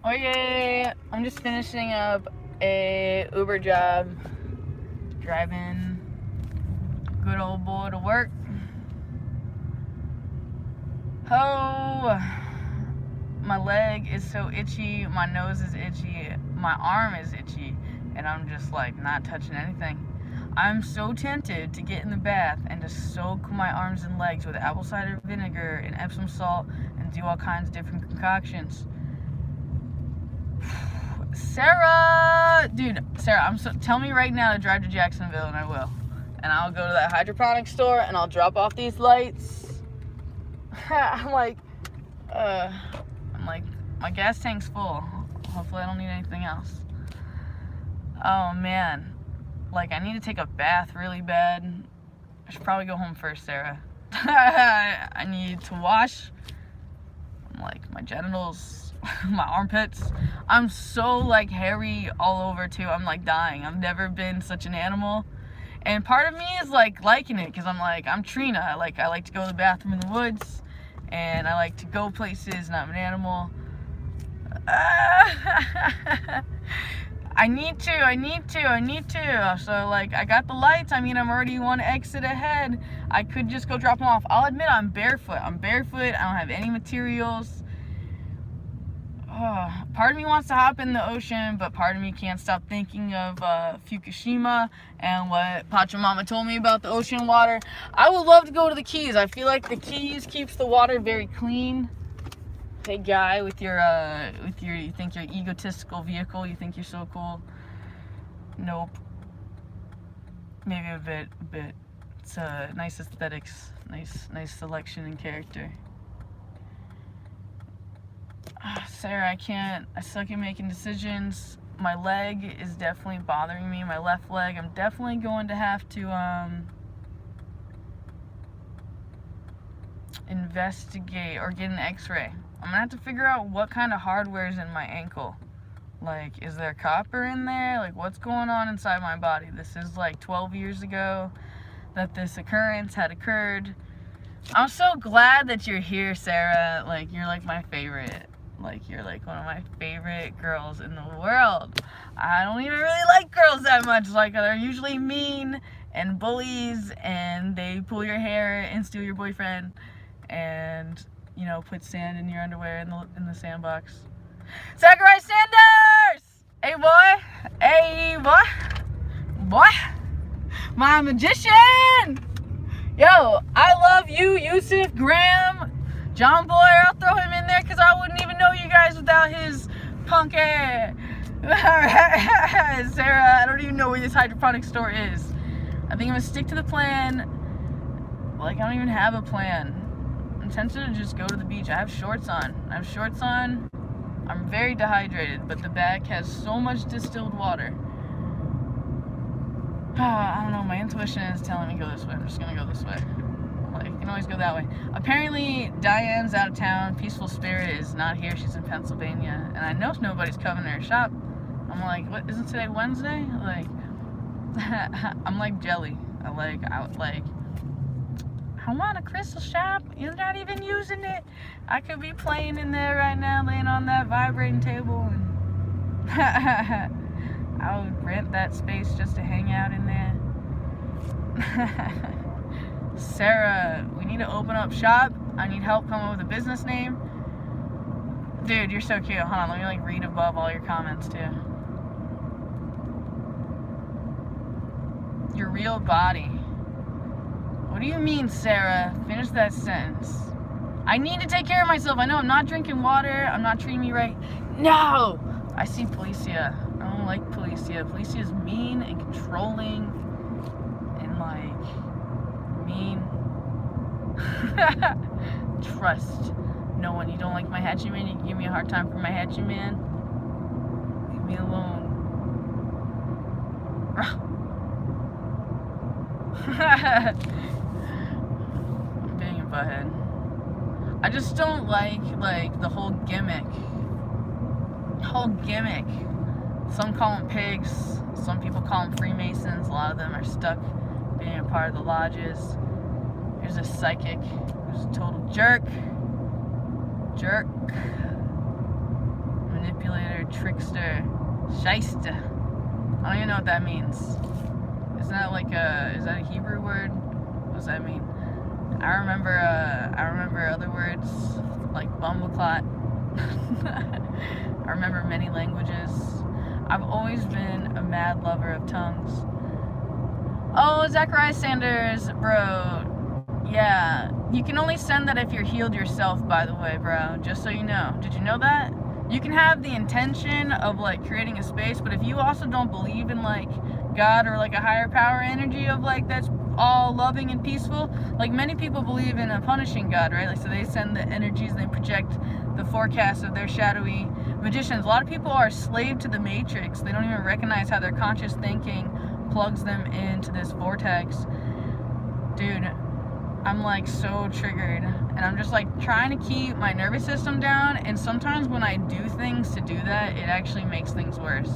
Oye, I'm just finishing up a Uber job, driving good old boy to work. Oh, my leg is so itchy, my nose is itchy, my arm is itchy, and I'm just like not touching anything. I'm so tempted to get in the bath and just soak my arms and legs with apple cider vinegar and Epsom salt and do all kinds of different concoctions. Sarah, tell me right now to drive to Jacksonville and I will. And I'll go to that hydroponic store and I'll drop off these lights. I'm like, my gas tank's full. Hopefully I don't need anything else. Oh man, like I need to take a bath really bad. I should probably go home first, Sarah. I need to wash like my genitals, my armpits. I'm so like hairy all over too. I'm like dying. I've never been such an animal. And part of me is like liking it because I'm Trina. I like to go to the bathroom in the woods and I like to go places and I'm an animal. I need to. So like I got the lights. I mean, I'm already one exit ahead. I could just go drop them off. I'll admit I'm barefoot. I don't have any materials. Part of me wants to hop in the ocean, but part of me can't stop thinking of Fukushima and what Pachamama told me about the ocean water. I would love to go to the Keys. I feel like the Keys keeps the water very clean. Hey guy with your you think you're egotistical vehicle, you think you're so cool. Nope. Maybe a bit. It's nice aesthetics, nice selection and character. Sarah, I suck at making decisions. My leg is definitely bothering me, my left leg. I'm definitely going to have to investigate or get an x-ray. I'm gonna have to figure out what kind of hardware is in my ankle. Like, is there copper in there? Like, what's going on inside my body? This is like 12 years ago that this occurrence had occurred. I'm so glad that you're here, Sarah. Like, you're like my favorite. Like, you're like one of my favorite girls in the world. I don't even really like girls that much. Like, they're usually mean and bullies and they pull your hair and steal your boyfriend and, you know, put sand in your underwear in the sandbox. Zachariah Sanders! Hey boy, my magician! Yo, I love you, Yusuf, Graham, John Boyer. I'll throw him in there because I wouldn't even know you guys without his punk ass. Sarah, I don't even know where this hydroponic store is. I think I'm gonna stick to the plan. Like, I don't even have a plan. I'm tempted to just go to the beach. I have shorts on. I'm very dehydrated, but the bag has so much distilled water. I don't know, my intuition is telling me go this way. I'm just gonna go this way. Like, you can always go that way. Apparently, Diane's out of town. Peaceful Spirit is not here. She's in Pennsylvania. And I know nobody's coming to her shop. I'm like, what, isn't today Wednesday? Like, I'm like jelly. I want a crystal shop. You're not even using it. I could be playing in there right now, laying on that vibrating table, and I would rent that space just to hang out in there. Sarah, we need to open up shop. I need help coming up with a business name. Dude, you're so cute. Hold on, let me like read above all your comments too. Your real body. What do you mean, Sarah? Finish that sentence. I need to take care of myself. I know I'm not drinking water. I'm not treating me right. No! I see Policia. I don't like Policia. Policia is mean and controlling and like mean. Trust no one. You don't like my hatchet man? You can give me a hard time for my hatchet man? Leave me alone. I'm being a butthead. I just don't like the whole gimmick. Some call them pigs. Some people call them Freemasons. A lot of them are stuck being a part of the lodges. Here's a psychic who's a total jerk. Manipulator. trickster, shyster. I don't even know what that means. Isn't that like is that a Hebrew word? What does that mean? I remember other words like bumbleclot. I remember many languages. I've always been a mad lover of tongues. Oh, Zachariah Sanders, bro. Yeah, you can only send that if you're healed yourself, by the way, bro. Just so you know. Did you know that? You can have the intention of like creating a space, but if you also don't believe in like God or like a higher power energy of like that's all loving and peaceful, like many people believe in a punishing God, right? Like so they send the energies, they project the forecast of their shadowy magicians. A lot of people are slave to the matrix. They don't even recognize how their conscious thinking plugs them into this vortex. Dude, I'm like so triggered, and I'm just like trying to keep my nervous system down, and sometimes when I do things to do that, it actually makes things worse.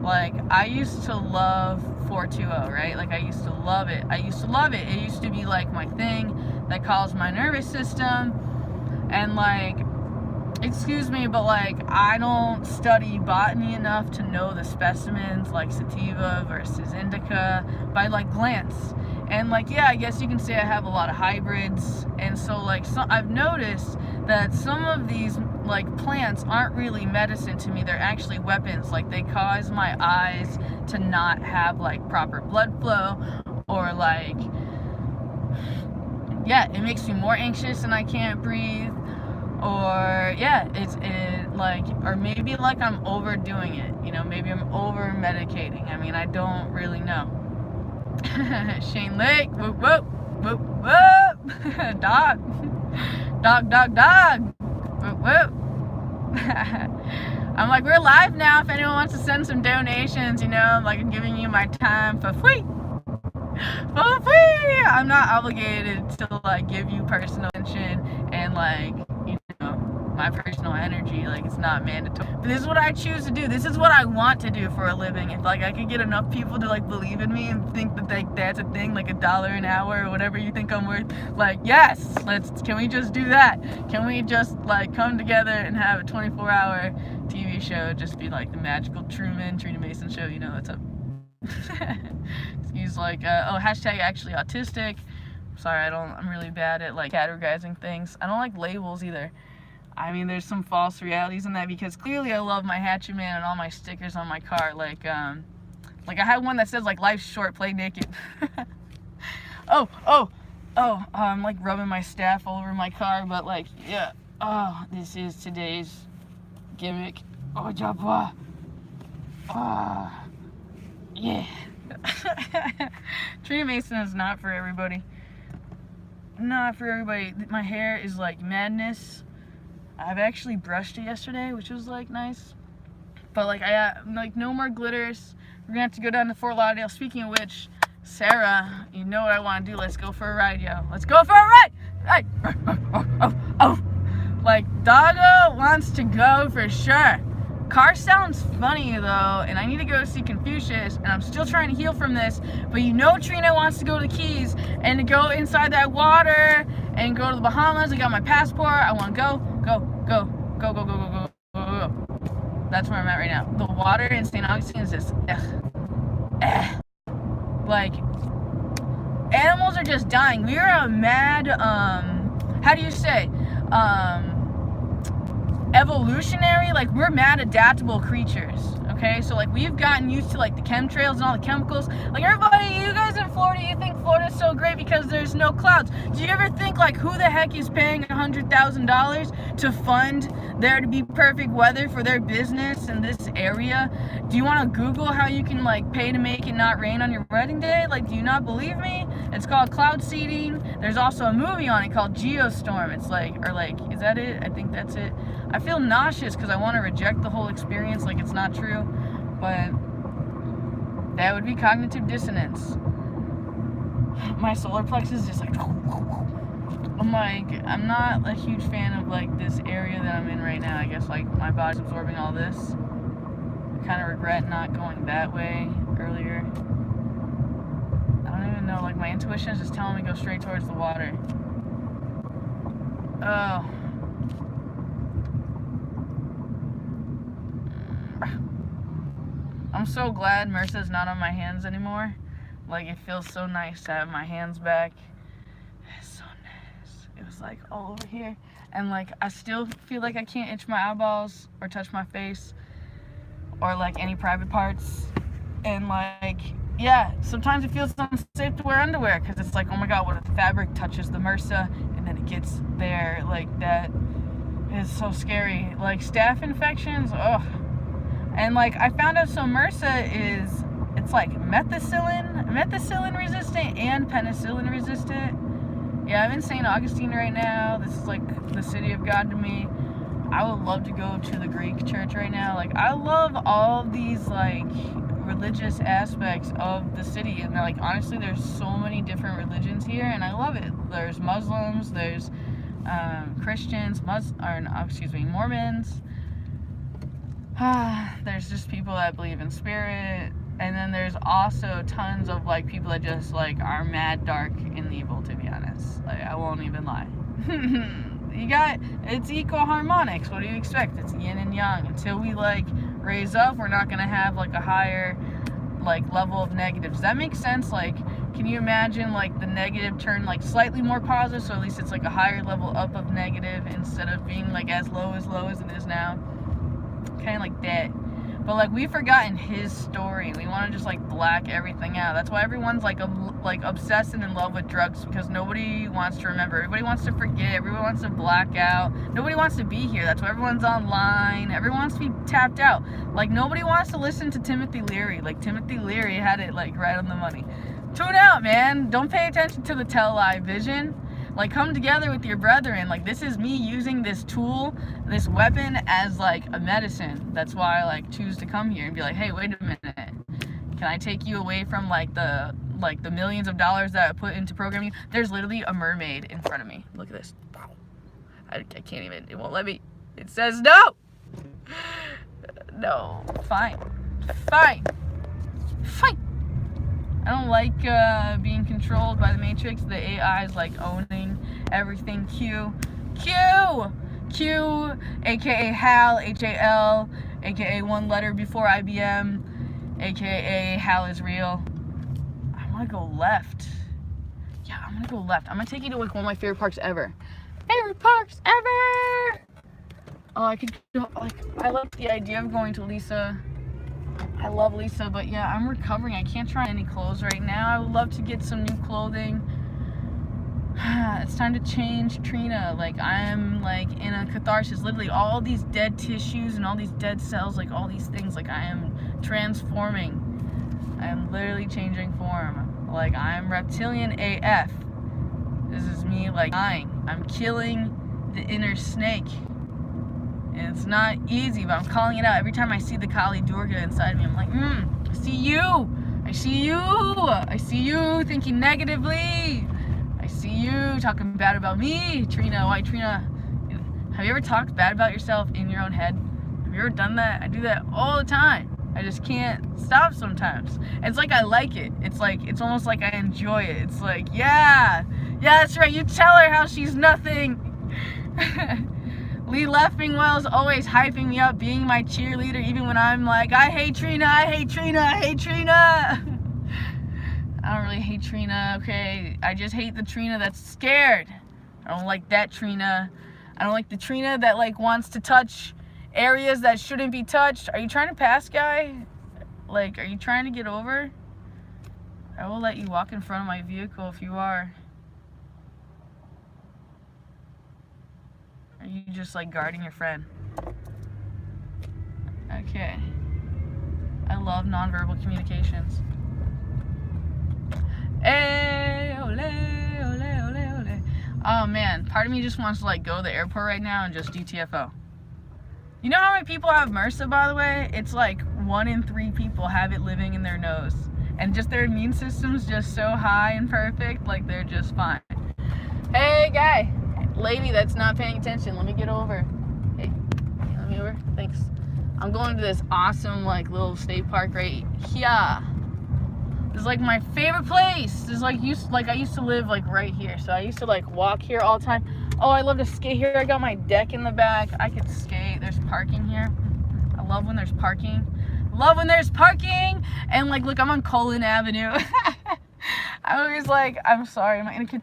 Like, I used to love 420, right? Like, I used to love it. It used to be like my thing that calms my nervous system, and like, excuse me, but like, I don't study botany enough to know the specimens like sativa versus indica by like glance. And like, yeah, I guess you can say I have a lot of hybrids, and so like, I've noticed that some of these like plants aren't really medicine to me. They're actually weapons. Like, they cause my eyes to not have like proper blood flow, or like, yeah, it makes me more anxious and I can't breathe, or yeah, or maybe like I'm overdoing it, you know, maybe I'm over medicating. I mean, I don't really know. Shane Lake, whoop whoop, whoop whoop, dog, whoop whoop. I'm like, we're live now. If anyone wants to send some donations, you know, I'm like, I'm giving you my time for free. For free. I'm not obligated to like give you personal attention and like, you know, my personal energy. Like, it's not mandatory. But this is what I choose to do. This is what I want to do for a living. If like I could get enough people to like believe in me and think that like that's a thing, like $1 an hour or whatever you think I'm worth, like, yes, can we just do that? Can we just like come together and have a 24-hour TV show, just be like the magical Trina Mason show, you know, that's up. Excuse like hashtag actually autistic. Sorry, I'm really bad at like categorizing things. I don't like labels either. I mean, there's some false realities in that, because clearly I love my Hatchet Man and all my stickers on my car. Like I had one that says like life's short, play naked. I'm like rubbing my staff all over my car, but like, yeah. Oh, this is today's gimmick. Oh, Jabba. Ah. Yeah. Trina Mason is not for everybody. Not for everybody. My hair is like madness. I've actually brushed it yesterday, which was like nice. But like, like no more glitters. We're gonna have to go down to Fort Lauderdale. Speaking of which, Sarah, you know what I want to do. Let's go for a ride, yo. Let's go for a ride. Hey. Oh. Like, Doggo wants to go for sure. Car sounds funny though, and I need to go see Confucius, and I'm still trying to heal from this, but you know Trina wants to go to the Keys and to go inside that water and go to the Bahamas. I got my passport. I want to go. That's where I'm at right now. The water in St. Augustine is just like, animals are just dying. We are a mad how do you say, evolutionary, like, we're mad adaptable creatures, okay? So like, we've gotten used to like the chemtrails and all the chemicals. Like, everybody, you guys in Florida, you think Florida's so great because there's no clouds. Do you ever think like, who the heck is paying $100,000 to fund there to be perfect weather for their business in this area? Do you want to Google how you can like pay to make it not rain on your wedding day? Like, do you not believe me? It's called cloud seeding. There's also a movie on it called Geostorm. It's like, or like, is that it? I think that's it. I feel nauseous because I want to reject the whole experience like it's not true, but that would be cognitive dissonance. My solar plexus is just like, I'm like, I'm not a huge fan of like this area that I'm in right now. I guess like my body's absorbing all this. I kind of regret not going that way earlier. I don't even know, like my intuition is just telling me to go straight towards the water. Oh. I'm so glad MRSA's not on my hands anymore. Like, it feels so nice to have my hands back. It's so nice. It was like all over here. And like, I still feel like I can't itch my eyeballs or touch my face or like any private parts. And like, yeah, sometimes it feels unsafe to wear underwear because it's like, oh my God, what if the fabric touches the MRSA and then it gets there? Like, that is so scary. Like, staph infections, ugh. And like, I found out, so MRSA is, it's like methicillin resistant and penicillin resistant. Yeah, I'm in St. Augustine right now. This is like the city of God to me. I would love to go to the Greek church right now. Like, I love all these like religious aspects of the city. And like, honestly, there's so many different religions here and I love it. There's Muslims, there's Christians, Mormons. There's just people that believe in spirit. And then there's also tons of like people that just like are mad dark and evil, to be honest. Like, I won't even lie. It's equal harmonics. What do you expect? It's yin and yang. Until we like raise up, we're not gonna have like a higher like level of negative. Does that make sense? Like, can you imagine like the negative turn like slightly more positive, so at least it's like a higher level up of negative instead of being like as low as it is now? Kind of like that. But like, we've forgotten his story. We want to just like black everything out. That's why everyone's like obsessed and in love with drugs, because nobody wants to remember. Everybody wants to forget. Everyone wants to black out. Nobody wants to be here. That's why everyone's online. Everyone wants to be tapped out. Like, nobody wants to listen to Timothy Leary. Like, Timothy Leary had it like right on the money. Tune out, man. Don't pay attention to the tell-lie vision. Like, come together with your brethren. Like, this is me using this tool, this weapon, as like a medicine. That's why I like choose to come here and be like, hey, wait a minute, can I take you away from like the millions of dollars that I put into programming? There's literally a mermaid in front of me. Look at this. I can't even, it won't let me. It says no. No. Fine. I don't like being controlled by the Matrix. The AI is like owning everything. Q, aka HAL, HAL, aka one letter before IBM, aka HAL is real. I want to go left. Yeah, I'm gonna go left. I'm gonna take you to like one of my favorite parks ever. Oh, I could go, like, I love the idea of going to Lisa. I love Lisa, but yeah, I'm recovering. I can't try any clothes right now. I would love to get some new clothing. It's time to change Trina. Like, I'm like in a catharsis. Literally all these dead tissues and all these dead cells, like all these things, like I am transforming. I am literally changing form. Like, I'm reptilian AF. This is me like dying. I'm killing the inner snake. And it's not easy, but I'm calling it out. Every time I see the Kali Durga inside of me, I'm like, I see you thinking negatively. I see you talking bad about me, Trina. Why, Trina? Have you ever talked bad about yourself in your own head? Have you ever done that? I do that all the time. I just can't stop sometimes. It's like I like it. It's like, it's almost like I enjoy it. It's like, yeah, that's right. You tell her how she's nothing. Lee Leffingwell is always hyping me up, being my cheerleader, even when I'm like, I hate Trina. I don't really hate Trina, okay? I just hate the Trina that's scared. I don't like that Trina. I don't like the Trina that like wants to touch areas that shouldn't be touched. Are you trying to pass, guy? Like, are you trying to get over? I will let you walk in front of my vehicle if you are. Are you just like guarding your friend? Okay. I love nonverbal communications. Hey, ole, ole, ole, ole. Oh man, part of me just wants to like go to the airport right now and just DTFO. You know how many people have MRSA, by the way? It's like 1 in 3 people have it living in their nose. And just their immune system's just so high and perfect, like they're just fine. Hey guy, lady that's not paying attention, let me get over. Hey, let me over, thanks. I'm going to this awesome like little state park right here. This is like my favorite place. This is like I used to live like right here, so I used to like walk here all the time. Oh, I love to skate here. I got my deck in the back. I could skate. There's parking here. I love when there's parking. Love when there's parking. And like, look, I'm on Cullen Avenue. I was like, I'm sorry, my kid.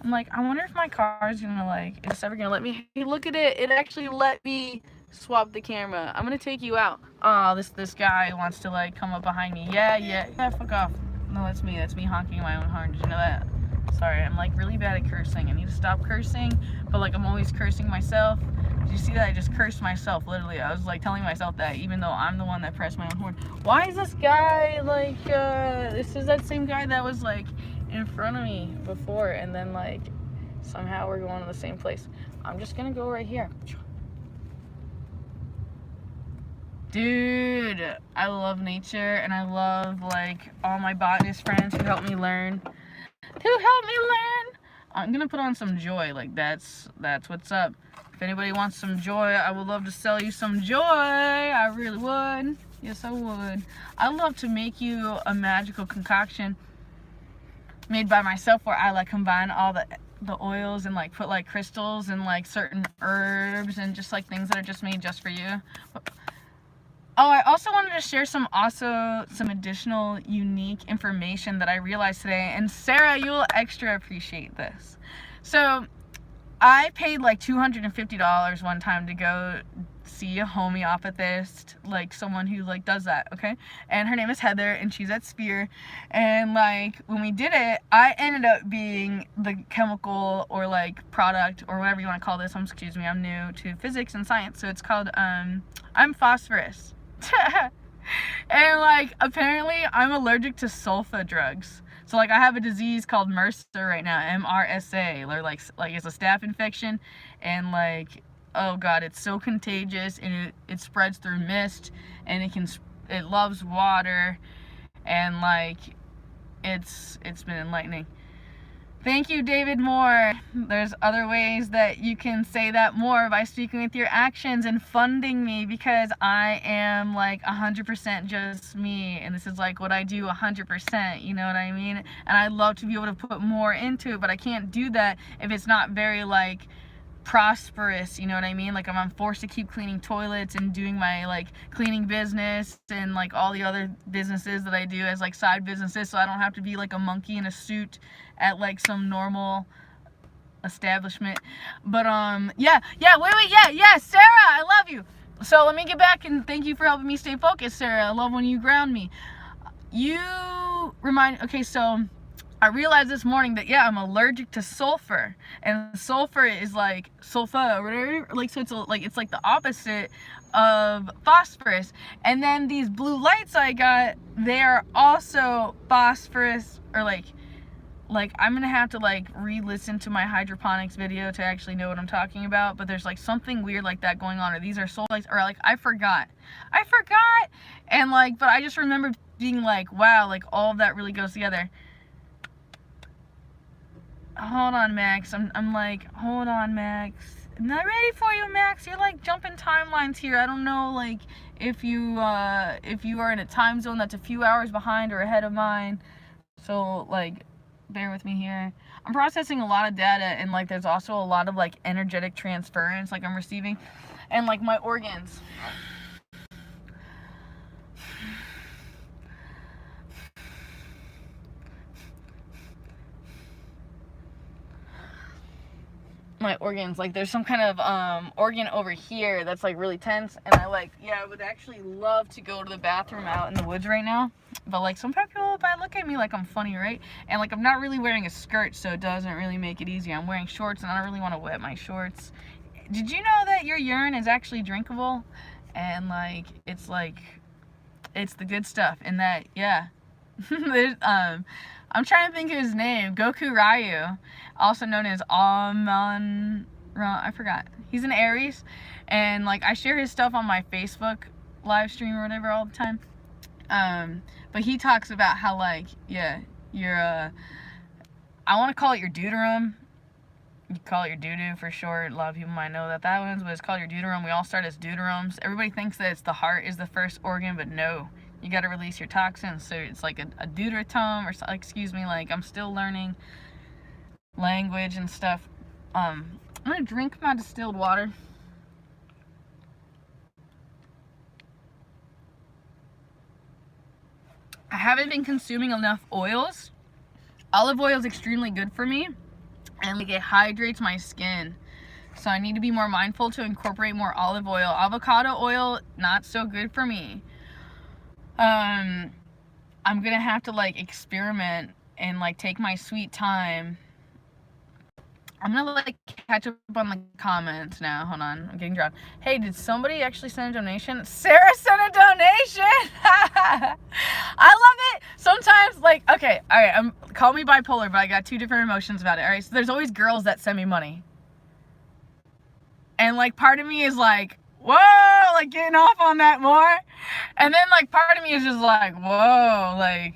I'm like, I wonder if my car is gonna like, it's ever gonna let me. Hey, look at it. It actually let me swap the camera. I'm gonna take you out. Oh, this guy wants to like come up behind me. Yeah, fuck off. No, that's me honking my own horn. Did you know that? Sorry, I'm like really bad at cursing. I need to stop cursing, but like I'm always cursing myself. Did you see that? I just cursed myself, literally. I was like telling myself that, even though I'm the one that pressed my own horn. Why is this guy like, this is that same guy that was like in front of me before, and then like somehow we're going to the same place. I'm just gonna go right here. Dude, I love nature, and I love like all my botanist friends who help me learn. I'm gonna put on some joy. Like that's what's up. If anybody wants some joy, I would love to sell you some joy. I really would. Yes, I would. I'd love to make you a magical concoction made by myself, where I like combine all the oils and like put like crystals and like certain herbs and just like things that are just made just for you. Oh, I also wanted to share some additional unique information that I realized today. And Sarah, you'll extra appreciate this. So I paid like $250 one time to go see a homeopathist, like someone who like does that, okay? And her name is Heather, and she's at Spear. And like when we did it, I ended up being the chemical or like product or whatever you want to call this. Excuse me, I'm new to physics and science, so it's called I'm phosphorus. And like apparently I'm allergic to sulfa drugs. So like I have a disease called MRSA right now, MRSA, or like it's a staph infection, and like, oh god, it's so contagious, and it spreads through mist, and it loves water, and like it's been enlightening. Thank you, David Moore. There's other ways that you can say that more by speaking with your actions and funding me, because I am like 100% just me, and this is like what I do 100%, you know what I mean? And I'd love to be able to put more into it, but I can't do that if it's not very like prosperous, you know what I mean? Like I'm forced to keep cleaning toilets and doing my like cleaning business and like all the other businesses that I do as like side businesses, so I don't have to be like a monkey in a suit at like some normal establishment. But yeah, Sarah, I love you. So let me get back, and thank you for helping me stay focused, Sarah. I love when you ground me. Okay, so I realized this morning that I'm allergic to sulfur, and sulfur is like sulfa or whatever, like, so it's like the opposite of phosphorus. And then these blue lights I got, they are also phosphorus, or like I'm gonna have to like re-listen to my hydroponics video to actually know what I'm talking about, but there's like something weird like that going on, or these are soul lights, or like I forgot, and like, but I just remember being like, wow, like all of that really goes together. Hold on, Max. I'm like, hold on, Max. I'm not ready for you, Max. You're like jumping timelines here. I don't know, like, if you are in a time zone that's a few hours behind or ahead of mine. So like, bear with me here. I'm processing a lot of data, and like there's also a lot of like energetic transference like I'm receiving, and like my organs. My organs, like there's some kind of organ over here that's like really tense, and I would actually love to go to the bathroom out in the woods right now, but like some people might look at me like I'm funny, right? And like I'm not really wearing a skirt, so it doesn't really make it easy. I'm wearing shorts, and I don't really want to wet my shorts. Did you know that your urine is actually drinkable? And like it's the good stuff, and that there's I'm trying to think of his name. Goku Ryu, also known as Amon. I forgot. He's an Aries, and like I share his stuff on my Facebook live stream or whatever all the time. But he talks about how like you're I want to call it your deuterum. You call it your doo-doo for short. A lot of people might know that one, but it's called your deuterum. We all start as deuterums. Everybody thinks that it's the heart is the first organ, but no. You got to release your toxins, so it's like a deuteratum, or excuse me, like I'm still learning language and stuff. I'm gonna drink my distilled water. I haven't been consuming enough oils. Olive oil is extremely good for me, and like it hydrates my skin. So I need to be more mindful to incorporate more olive oil. Avocado oil, not so good for me. I'm gonna have to like experiment and like take my sweet time. I'm gonna like catch up on the comments now. Hold on, I'm getting dropped. Hey, did somebody actually send a donation? Sarah sent a donation. I love it. Sometimes, like, okay, all right, call me bipolar, but I got two different emotions about it. All right, so there's always girls that send me money, and like part of me is like, whoa, like getting off on that more, and then like part of me is just like, whoa, like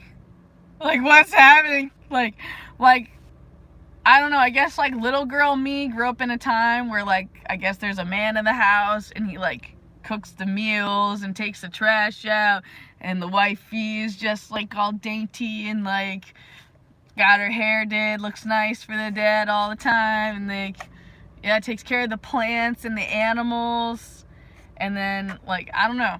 what's happening? Like. I don't know, I guess like little girl me grew up in a time where like, I guess there's a man in the house and he like cooks the meals and takes the trash out, and the wifey is just like all dainty and like got her hair did, looks nice for the dad all the time, and like, yeah, takes care of the plants and the animals. And then like, I don't know.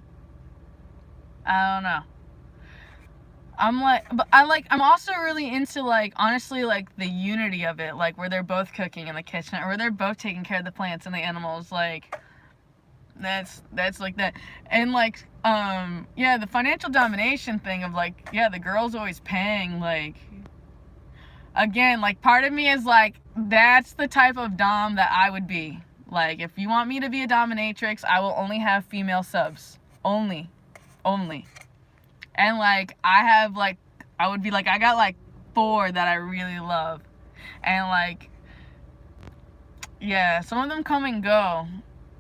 I'm also really into like, honestly, like the unity of it, like where they're both cooking in the kitchen or where they're both taking care of the plants and the animals. Like that's like that. And like yeah, the financial domination thing of like, yeah, the girl's always paying. Like, again, like part of me is like, that's the type of dom that I would be. Like, if you want me to be a dominatrix, I will only have female subs. Only. And like, I would be like, I got like 4 that I really love. And like, yeah, some of them come and go.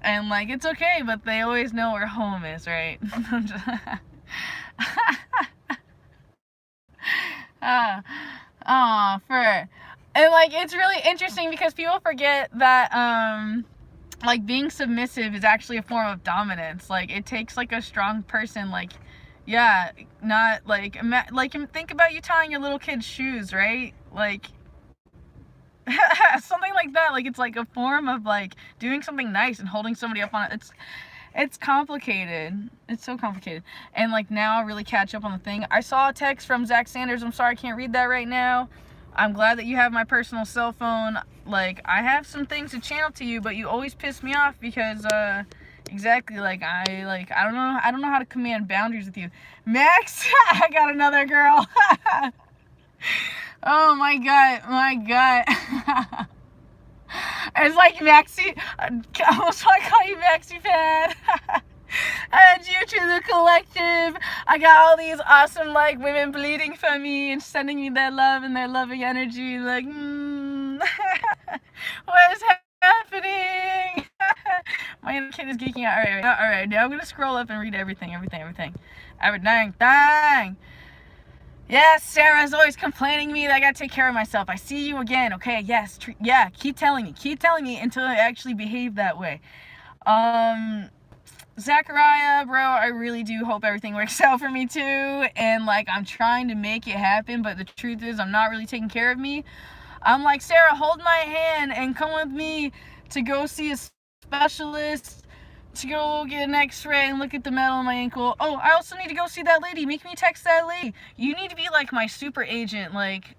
And like, it's okay, but they always know where home is, right? And like, it's really interesting because people forget that, like, being submissive is actually a form of dominance. Like, it takes like a strong person, like, yeah, not like, think about you tying your little kid's shoes, right? Like, something like that. Like, it's like a form of like doing something nice and holding somebody up on it. It's complicated. It's so complicated. And like, now I really catch up on the thing. I saw a text from Zach Sanders. I'm sorry I can't read that right now. I'm glad that you have my personal cell phone. Like, I have some things to channel to you, but you always piss me off because exactly, like, I don't know how to command boundaries with you. Max, I got another girl. Oh my god. It's like Maxi, I almost want to call you Maxi Fan. Add you to the collective. I got all these awesome like women bleeding for me and sending me their love and their loving energy. Like, what is happening? My kid is geeking out. All right. Now I'm gonna scroll up and read everything. Dang. Yes, Sarah's always complaining to me that I gotta take care of myself. I see you again. Okay, yes, yeah. Keep telling me until I actually behave that way. Zachariah, bro, I really do hope everything works out for me too. And like, I'm trying to make it happen, but the truth is I'm not really taking care of me. I'm like, Sarah, hold my hand and come with me to go see a specialist, to go get an x-ray and look at the metal in my ankle. Oh, I also need to go see that lady. Make me text that lady. You need to be like my super agent. Like,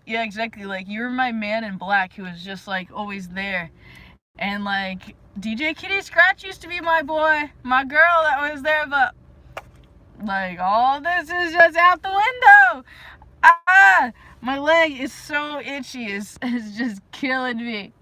yeah, exactly. Like, you're my man in black who is just like always there. And like, DJ Kitty Scratch used to be my boy, my girl that was there, but like, all this is just out the window. My leg is so itchy. It's just killing me.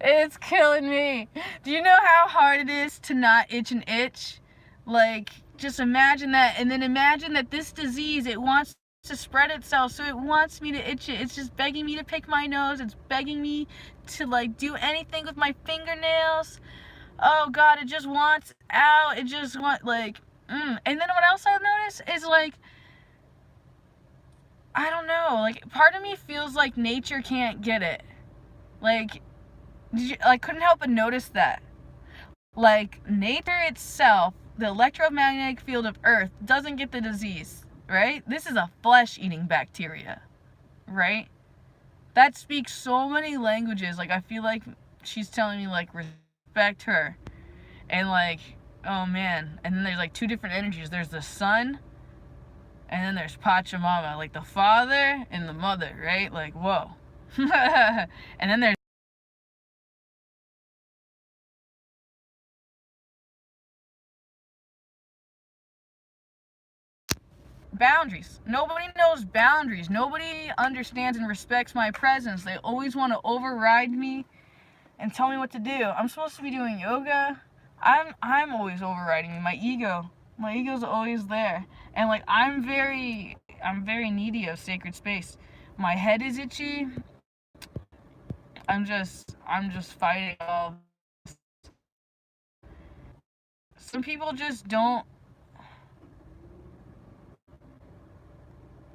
It's killing me. Do you know how hard it is to not itch an itch? Like, just imagine that, and then imagine that this disease, it wants to spread itself, so it wants me to itch it. It's just begging me to pick my nose. It's begging me to like do anything with my fingernails. Oh god, it just wants out. It just wants like And then what else I've noticed is like, I don't know, like part of me feels like nature can't get it. Like, I couldn't help but notice that. Like, nature itself, the electromagnetic field of Earth, doesn't get the disease, right? This is a flesh-eating bacteria, right? That speaks so many languages. Like, I feel like she's telling me, like, respect her. And, like, oh, man. And then there's, like, 2 different energies. There's the sun, And then there's Pachamama, like the father and the mother, right? Like, whoa. And then there's boundaries. Nobody knows boundaries. Nobody understands and respects my presence. They always want to override me and tell me what to do. I'm supposed to be doing yoga. I'm always overriding my ego. My ego's always there. And like I'm very needy of sacred space. My head is itchy. I'm just fighting all this. Some people just don't.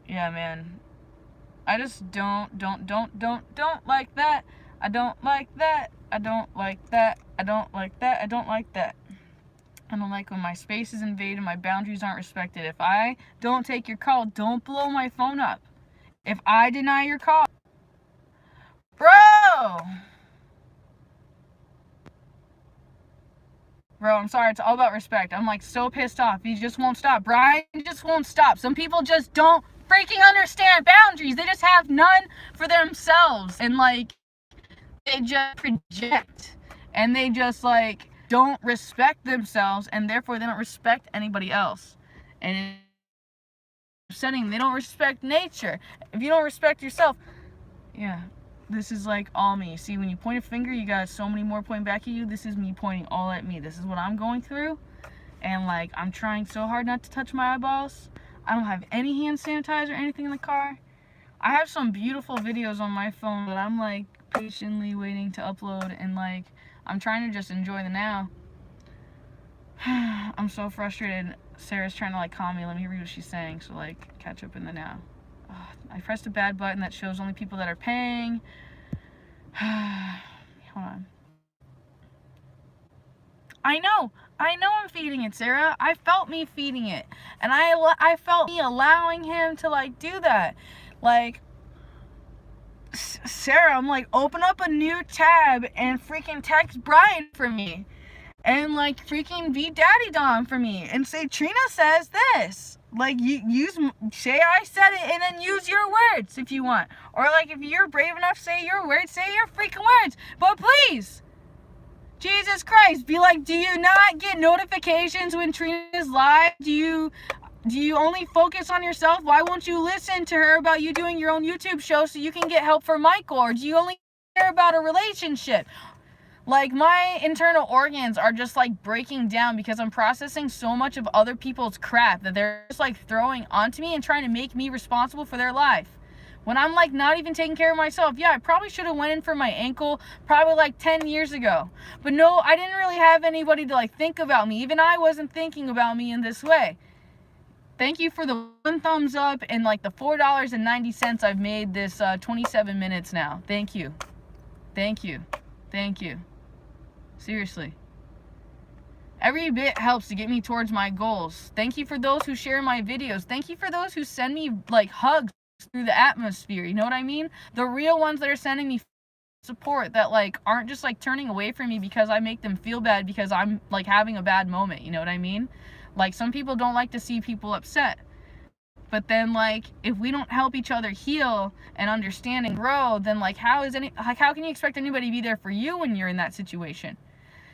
Yeah, man. I just don't like that. I don't like that. I don't like that. I don't like that. I don't like that. I don't like when my space is invaded, my boundaries aren't respected. If I don't take your call, don't blow my phone up. If I deny your call, bro, I'm sorry. It's all about respect. I'm like so pissed off. He just won't stop. Brian just won't stop. Some people just don't freaking understand boundaries. They just have none for themselves. And like, they just project. And they just like don't respect themselves. And therefore they don't respect anybody else. And it's upsetting. They don't respect nature. If you don't respect yourself, yeah. This is like all me. See, when you point a finger, you got so many more pointing back at you. This is me pointing all at me. This is what I'm going through. And like, I'm trying so hard not to touch my eyeballs. I don't have any hand sanitizer or anything in the car. I have some beautiful videos on my phone that I'm like patiently waiting to upload. And like, I'm trying to just enjoy the now. I'm so frustrated. Sarah's trying to like calm me. Let me read what she's saying. So like, catch up in the now. I pressed a bad button that shows only people that are paying. Hold on. I know I'm feeding it, Sarah. I felt me feeding it. And I felt me allowing him to like do that. Like, Sarah, I'm like, open up a new tab and freaking text Brian for me. And like freaking be Daddy Dom for me. And say, Trina says this. Like, say I said it and then use your words if you want. Or like, if you're brave enough, say your words, say your freaking words. But please, Jesus Christ, be like, do you not get notifications when Trina's live? Do you only focus on yourself? Why won't you listen to her about you doing your own YouTube show so you can get help for Michael? Or do you only care about a relationship? Like, my internal organs are just like breaking down because I'm processing so much of other people's crap that they're just like throwing onto me and trying to make me responsible for their life. When I'm like not even taking care of myself. Yeah, I probably should have went in for my ankle probably like 10 years ago. But no, I didn't really have anybody to like think about me. Even I wasn't thinking about me in this way. Thank you for the 1 thumbs up and like the $4.90 I've made this 27 minutes now. Thank you. Thank you. Thank you. Seriously. Every bit helps to get me towards my goals. Thank you for those who share my videos. Thank you for those who send me like hugs through the atmosphere. You know what I mean? The real ones that are sending me support that like aren't just like turning away from me because I make them feel bad because I'm like having a bad moment. You know what I mean? Like, some people don't like to see people upset. But then like, if we don't help each other heal and understand and grow, then like how can you expect anybody to be there for you when you're in that situation?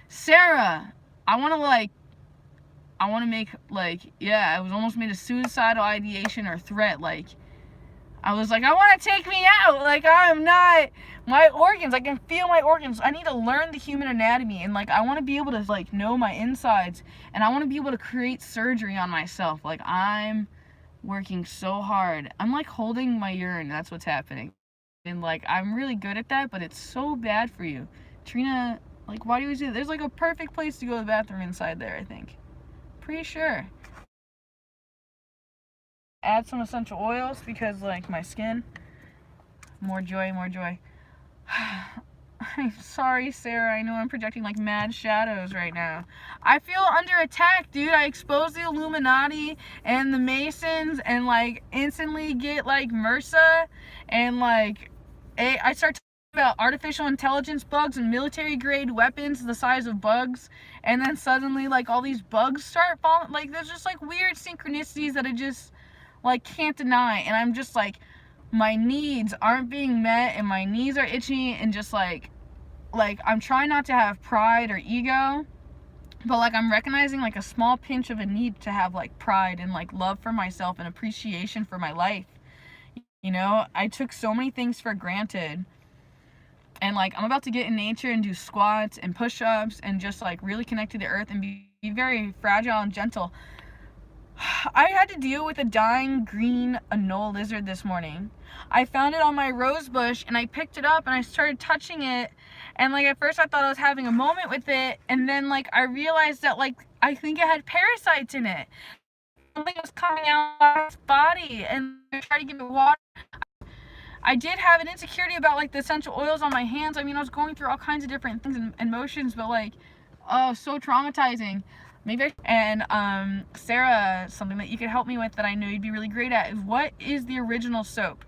Sarah, I want to make like, yeah, I was almost made a suicidal ideation or threat. Like, I was like, I want to take me out. Like, I'm not, my organs, I can feel my organs. I need to learn the human anatomy. And like, I want to be able to like know my insides. And I want to be able to create surgery on myself. Like, I'm working so hard. I'm like holding my urine. That's what's happening. And like, I'm really good at that, but it's so bad for you. Trina, like, why do you do that? There's like a perfect place to go to the bathroom inside there, I think. Pretty sure. Add some essential oils because like my skin. More joy, more joy. I'm sorry, Sarah. I know I'm projecting like mad shadows right now. I feel under attack, dude. I expose the Illuminati and the Masons and like instantly get like MRSA and like I start talking about artificial intelligence bugs and military grade weapons the size of bugs, and then suddenly like all these bugs start falling. Like, there's just like weird synchronicities that I just like, can't deny. And I'm just like, my needs aren't being met, and my knees are itchy, and just like I'm trying not to have pride or ego, but like I'm recognizing like a small pinch of a need to have like pride and like love for myself and appreciation for my life. You know, I took so many things for granted. And like I'm about to get in nature and do squats and push-ups and just like really connect to the earth and be very fragile and gentle. I had to deal with a dying green anole lizard this morning. I found it on my rose bush, and I picked it up and I started touching it, and like at first I thought I was having a moment with it, and then like I realized that like I think it had parasites in it. Something was coming out of its body, and I tried to give it water. I did have an insecurity about like the essential oils on my hands. I mean, I was going through all kinds of different things and emotions, but like, oh, so traumatizing. Maybe Sarah, something that you could help me with that I know you'd be really great at is, what is the original soap?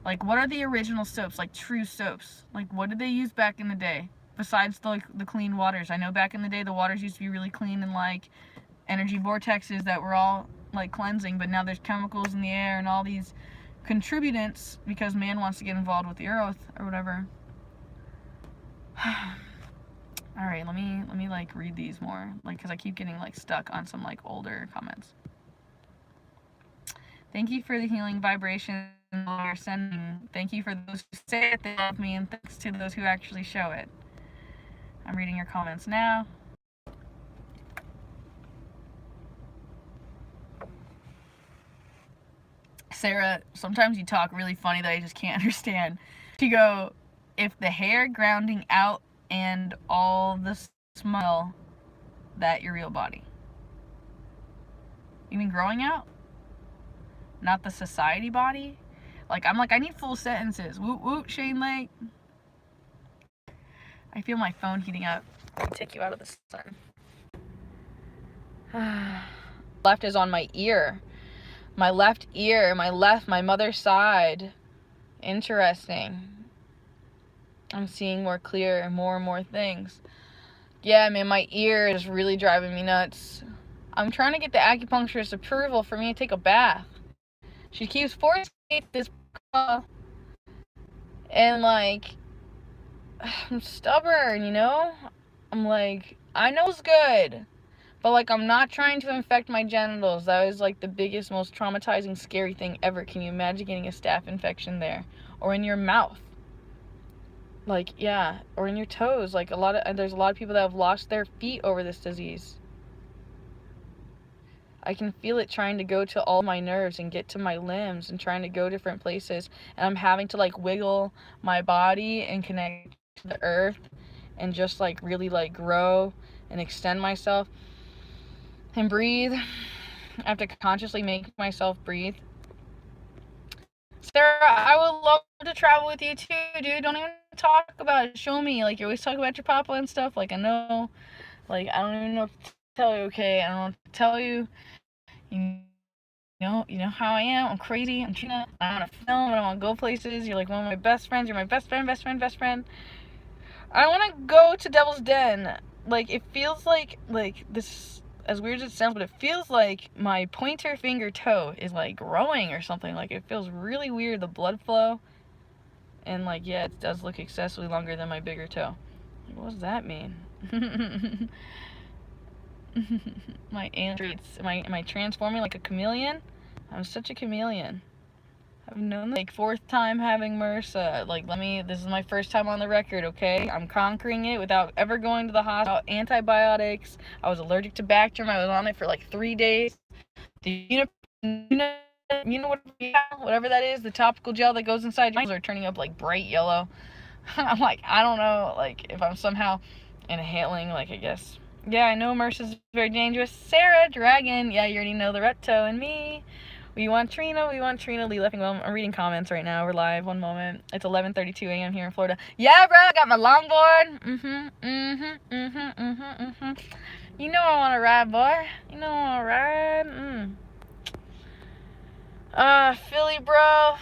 Like, what are the original soaps, like true soaps? Like, what did they use back in the day besides the clean waters? I know back in the day the waters used to be really clean and like energy vortexes that were all like cleansing, but now there's chemicals in the air and all these contributants because man wants to get involved with the earth or whatever. All right, let me like read these more, like, because I keep getting like stuck on some like older comments. Thank you for the healing vibration you're sending. Thank you for those who say it, they love me, and thanks to those who actually show it. I'm reading your comments now. Sarah, sometimes you talk really funny that I just can't understand. You go, if the hair grounding out and all the smell, that your real body. You mean growing out? Not the society body? Like, I'm like, I need full sentences. Woot woot, Shane Lake. I feel my phone heating up. I'll take you out of the sun. Left is on my ear. My left ear, my mother's side. Interesting. I'm seeing more clear and more things. Yeah, man, my ear is really driving me nuts. I'm trying to get the acupuncturist's approval for me to take a bath. She keeps forcing me this, and like, I'm stubborn, you know? I'm like, I know it's good, but like, I'm not trying to infect my genitals. That was like the biggest, most traumatizing, scary thing ever. Can you imagine getting a staph infection there? Or in your mouth? Like, yeah, or in your toes. Like, there's a lot of people that have lost their feet over this disease. I can feel it trying to go to all my nerves and get to my limbs and trying to go different places. And I'm having to like wiggle my body and connect to the earth and just like really like grow and extend myself and breathe. I have to consciously make myself breathe. Sarah, I would love to travel with you too, dude. Don't even talk about it. Show me. Like, you always talk about your papa and stuff. Like, I know. Like, I don't even know what to tell you, okay? I don't know what to tell you. You know how I am. I'm crazy. I'm Trina. I want to film. I want to go places. You're like one of my best friends. You're my best friend. I want to go to Devil's Den. Like, it feels like this, as weird as it sounds, but it feels like my pointer finger toe is like growing or something. Like, it feels really weird, the blood flow. And like, yeah, it does look excessively longer than my bigger toe. Like, what does that mean? My androids, am I transforming like a chameleon? I'm such a chameleon. I've known, like, fourth time having MRSA. Like, this is my first time on the record, okay? I'm conquering it without ever going to the hospital. Antibiotics. I was allergic to Bactrim. I was on it for like 3 days. The whatever that is, the topical gel that goes inside your eyes are turning up like bright yellow. I'm like, I don't know, like, if I'm somehow inhaling, like, I guess. Yeah, I know MRSA is very dangerous. Sarah, Dragon, yeah, you already know the Retto and me. We want Trina, Lee Leffingwell. I'm reading comments right now. We're live, one moment. It's 11:32 a.m. here in Florida. Yeah, bro, I got my longboard. You know I want to ride, boy. You know I want to ride. Philly, bro.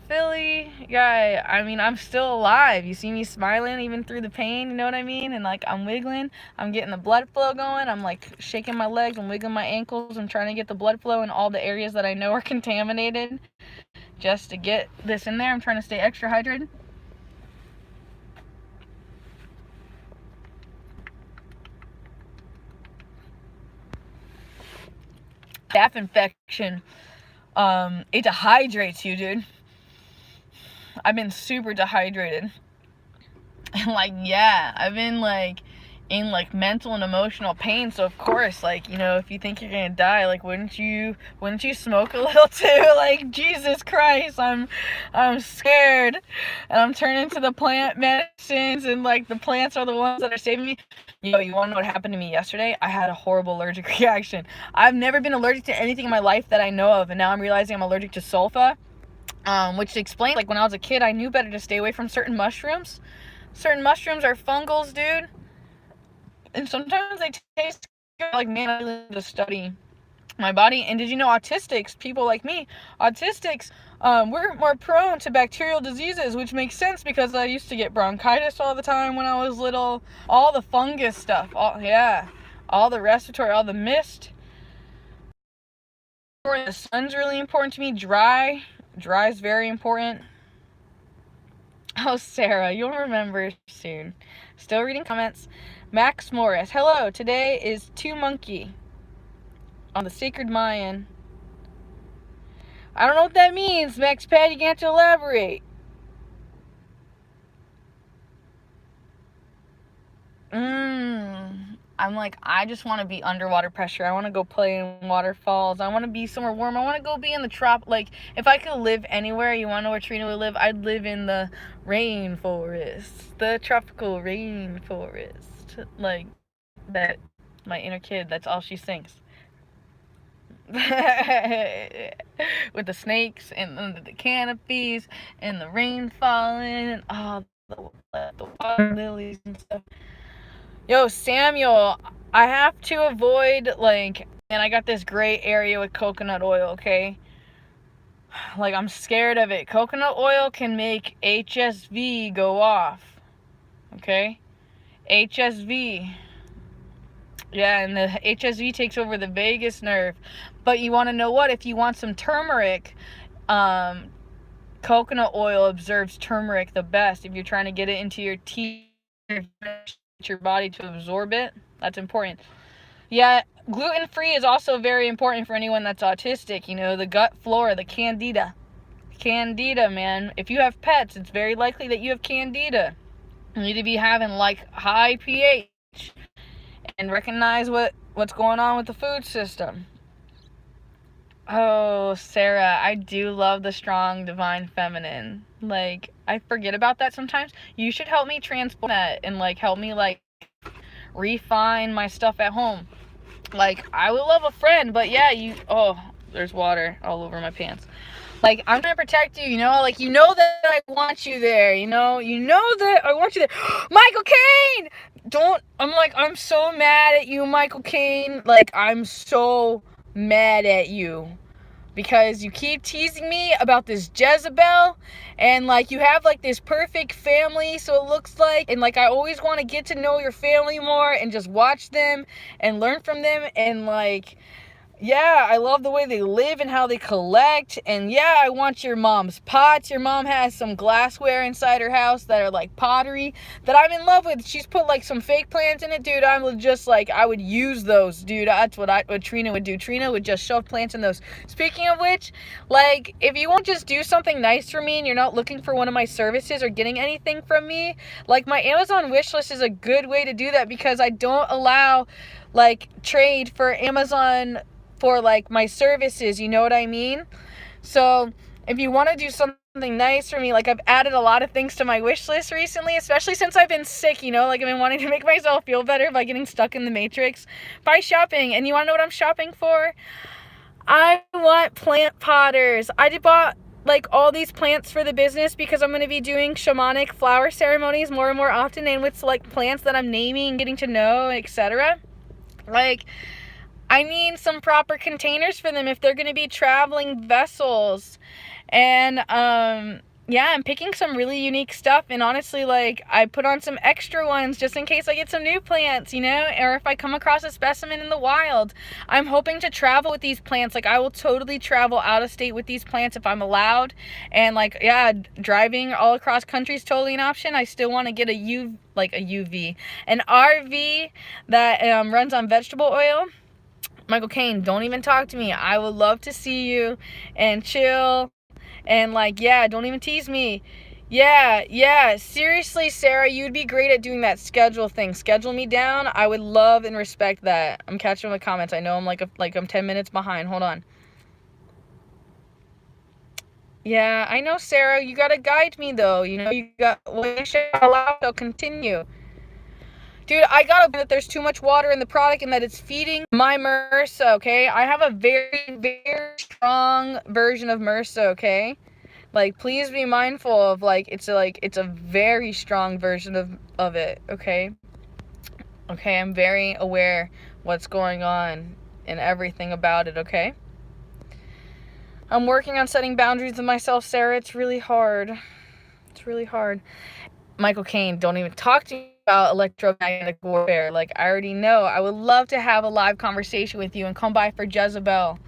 Philly, guy. I mean, I'm still alive. You see me smiling even through the pain, you know what I mean? And like, I'm wiggling, I'm getting the blood flow going, I'm like shaking my legs, I'm wiggling my ankles, I'm trying to get the blood flow in all the areas that I know are contaminated just to get this in there. I'm trying to stay extra hydrated. Staph infection, it dehydrates you, dude. I've been super dehydrated. And like, yeah, I've been like in like mental and emotional pain. So of course, like, you know, if you think you're gonna die, like, wouldn't you smoke a little too? Like, Jesus Christ, I'm scared, and I'm turning to the plant medicines, and like the plants are the ones that are saving me. Yo, you wanna know what happened to me yesterday? I had a horrible allergic reaction. I've never been allergic to anything in my life that I know of, and now I'm realizing I'm allergic to sulfa. Which explains, like, when I was a kid, I knew better to stay away from certain mushrooms. Certain mushrooms are fungals, dude. And sometimes they taste good. Like, man, I really need to study my body. And did you know autistics, people like me, autistics, we're more prone to bacterial diseases, which makes sense because I used to get bronchitis all the time when I was little. All the fungus stuff. All the respiratory, all the mist. The sun's really important to me. Dry is very important. Oh, Sarah, you'll remember soon. Still reading comments. Max Morris. Hello, today is 2 Monkey on the Sacred Mayan. I don't know what that means, Max Pad. You can't elaborate. I'm like, I just want to be underwater pressure. I want to go play in waterfalls. I want to be somewhere warm. I want to go be in the like, if I could live anywhere, you want to know where Trina would live? I'd live in the rainforest, the tropical rainforest. Like, that, my inner kid, that's all she sings. With the snakes and the canopies and the rain falling and all the water lilies and stuff. Yo, Samuel, I have to avoid, like, and I got this gray area with coconut oil, okay? Like, I'm scared of it. Coconut oil can make HSV go off, okay? HSV. Yeah, and the HSV takes over the vagus nerve. But you want to know what? If you want some turmeric, coconut oil absorbs turmeric the best. If you're trying to get it into your teeth, your body to absorb it, that's important. Yeah, gluten-free is also very important for anyone that's autistic. You know, the gut flora, the candida, man. If you have pets, it's very likely that you have candida. You need to be having like high pH and recognize what's going on with the food system. Oh, Sarah, I do love the strong divine feminine. Like, I forget about that sometimes. You should help me transport that and like help me like refine my stuff at home. Like, I would love a friend, but yeah, there's water all over my pants. Like, I'm trying to protect you, you know? Like, you know that I want you there, you know? You know that I want you there. Michael Caine! I'm so mad at you, Michael Caine. Like, I'm so mad at you. Because you keep teasing me about this Jezebel, and like, you have like this perfect family, so it looks like, and like, I always want to get to know your family more and just watch them and learn from them, and like, yeah, I love the way they live and how they collect. And yeah, I want your mom's pots. Your mom has some glassware inside her house that are like pottery that I'm in love with. She's put like some fake plants in it, dude. I'm just like, I would use those, dude. That's what Trina would do. Trina would just shove plants in those. Speaking of which, like, if you won't just do something nice for me and you're not looking for one of my services or getting anything from me, like, my Amazon wish list is a good way to do that, because I don't allow like trade for Amazon for like my services, you know what I mean? So if you want to do something nice for me, like, I've added a lot of things to my wish list recently, especially since I've been sick, you know? Like, I've been wanting to make myself feel better by getting stuck in the matrix by shopping. And you want to know what I'm shopping for? I want plant potters. I just bought like all these plants for the business because I'm going to be doing shamanic flower ceremonies more and more often, and with like plants that I'm naming, getting to know, etc. Like, I need some proper containers for them if they're going to be traveling vessels. And yeah, I'm picking some really unique stuff, and honestly, like, I put on some extra ones just in case I get some new plants, you know, or if I come across a specimen in the wild. I'm hoping to travel with these plants. Like, I will totally travel out of state with these plants if I'm allowed, and like, yeah, driving all across country is totally an option. I still want to get an RV that runs on vegetable oil. Michael Caine, don't even talk to me. I would love to see you and chill. And like, yeah, don't even tease me. Yeah, seriously, Sarah, you'd be great at doing that schedule thing. Schedule me down. I would love and respect that. I'm catching the comments. I know I'm I'm 10 minutes behind. Hold on. Yeah, I know, Sarah. You gotta guide me though. You know, you got when you share aloud, I'll continue. Dude, I gotta that there's too much water in the product and that it's feeding my MRSA, okay? I have a very, very strong version of MRSA, okay? Like, please be mindful of, like, it's a very strong version of it, okay? Okay, I'm very aware what's going on and everything about it, okay? I'm working on setting boundaries with myself, Sarah. It's really hard. It's really hard. Michael Caine, don't even talk to me about electromagnetic warfare. Like, I already know. I would love to have a live conversation with you and come by for Jezebel.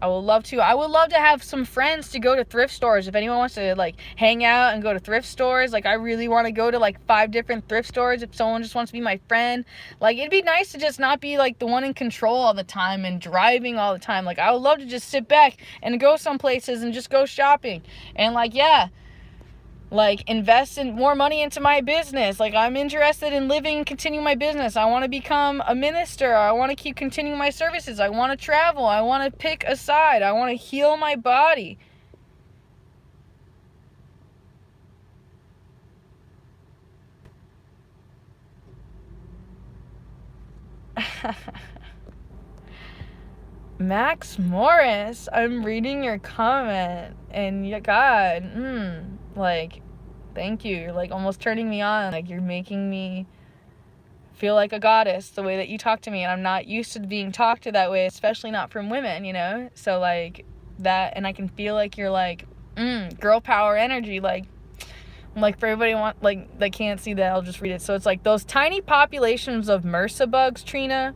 I would love to. I would love to have some friends to go to thrift stores. If anyone wants to, like, hang out and go to thrift stores, like, I really want to go to, like, 5 different thrift stores if someone just wants to be my friend. Like, it'd be nice to just not be, like, the one in control all the time and driving all the time. Like, I would love to just sit back and go some places and just go shopping. And, like, yeah, like, invest in more money into my business. Like, I'm interested in continue my business. I want to become a minister. I want to keep continuing my services. I want to travel. I want to pick a side. I want to heal my body. Max Morris, I'm reading your comment, and God, like, thank you. You're, like, almost turning me on. Like, you're making me feel like a goddess the way that you talk to me, and I'm not used to being talked to that way, especially not from women, you know? So, like, that, and I can feel like you're, like, girl power energy, like, for everybody that can't see that, I'll just read it. So it's like those tiny populations of MRSA bugs, Trina.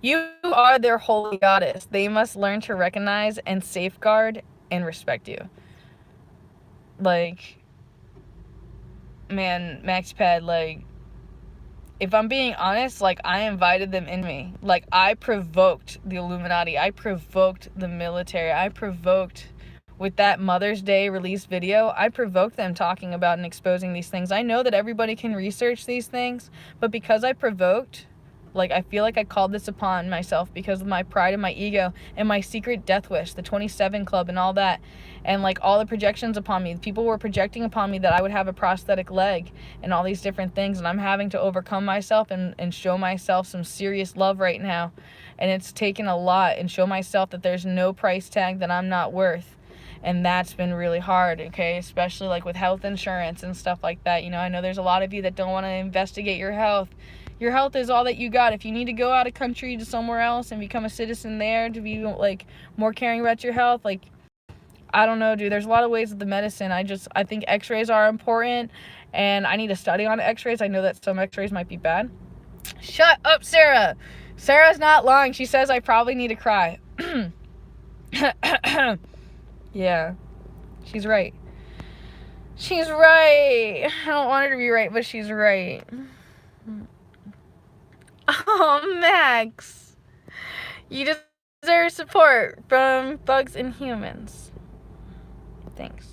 You are their holy goddess. They must learn to recognize and safeguard and respect you. Like, man, MaxPad, like, if I'm being honest, like, I invited them in me. Like, I provoked the Illuminati. I provoked the military. I provoked, with that Mother's Day release video, I provoked them talking about and exposing these things. I know that everybody can research these things, but because I provoked, like, I feel like I called this upon myself because of my pride and my ego and my secret death wish, the 27 Club and all that. And, like, all the projections upon me. People were projecting upon me that I would have a prosthetic leg and all these different things. And I'm having to overcome myself and show myself some serious love right now. And it's taken a lot, and show myself that there's no price tag that I'm not worth. And that's been really hard, okay? Especially, like, with health insurance and stuff like that. You know, I know there's a lot of you that don't want to investigate your health. Your health is all that you got. If you need to go out of country to somewhere else and become a citizen there to be, like, more caring about your health, like, I don't know, dude. There's a lot of ways with the medicine. I think x-rays are important, and I need to study on x-rays. I know that some x-rays might be bad. Shut up, Sarah. Sarah's not lying. She says I probably need to cry. Yeah, she's right. She's right. I don't want her to be right, but she's right. Oh, Max. You deserve support from bugs and humans. Thanks.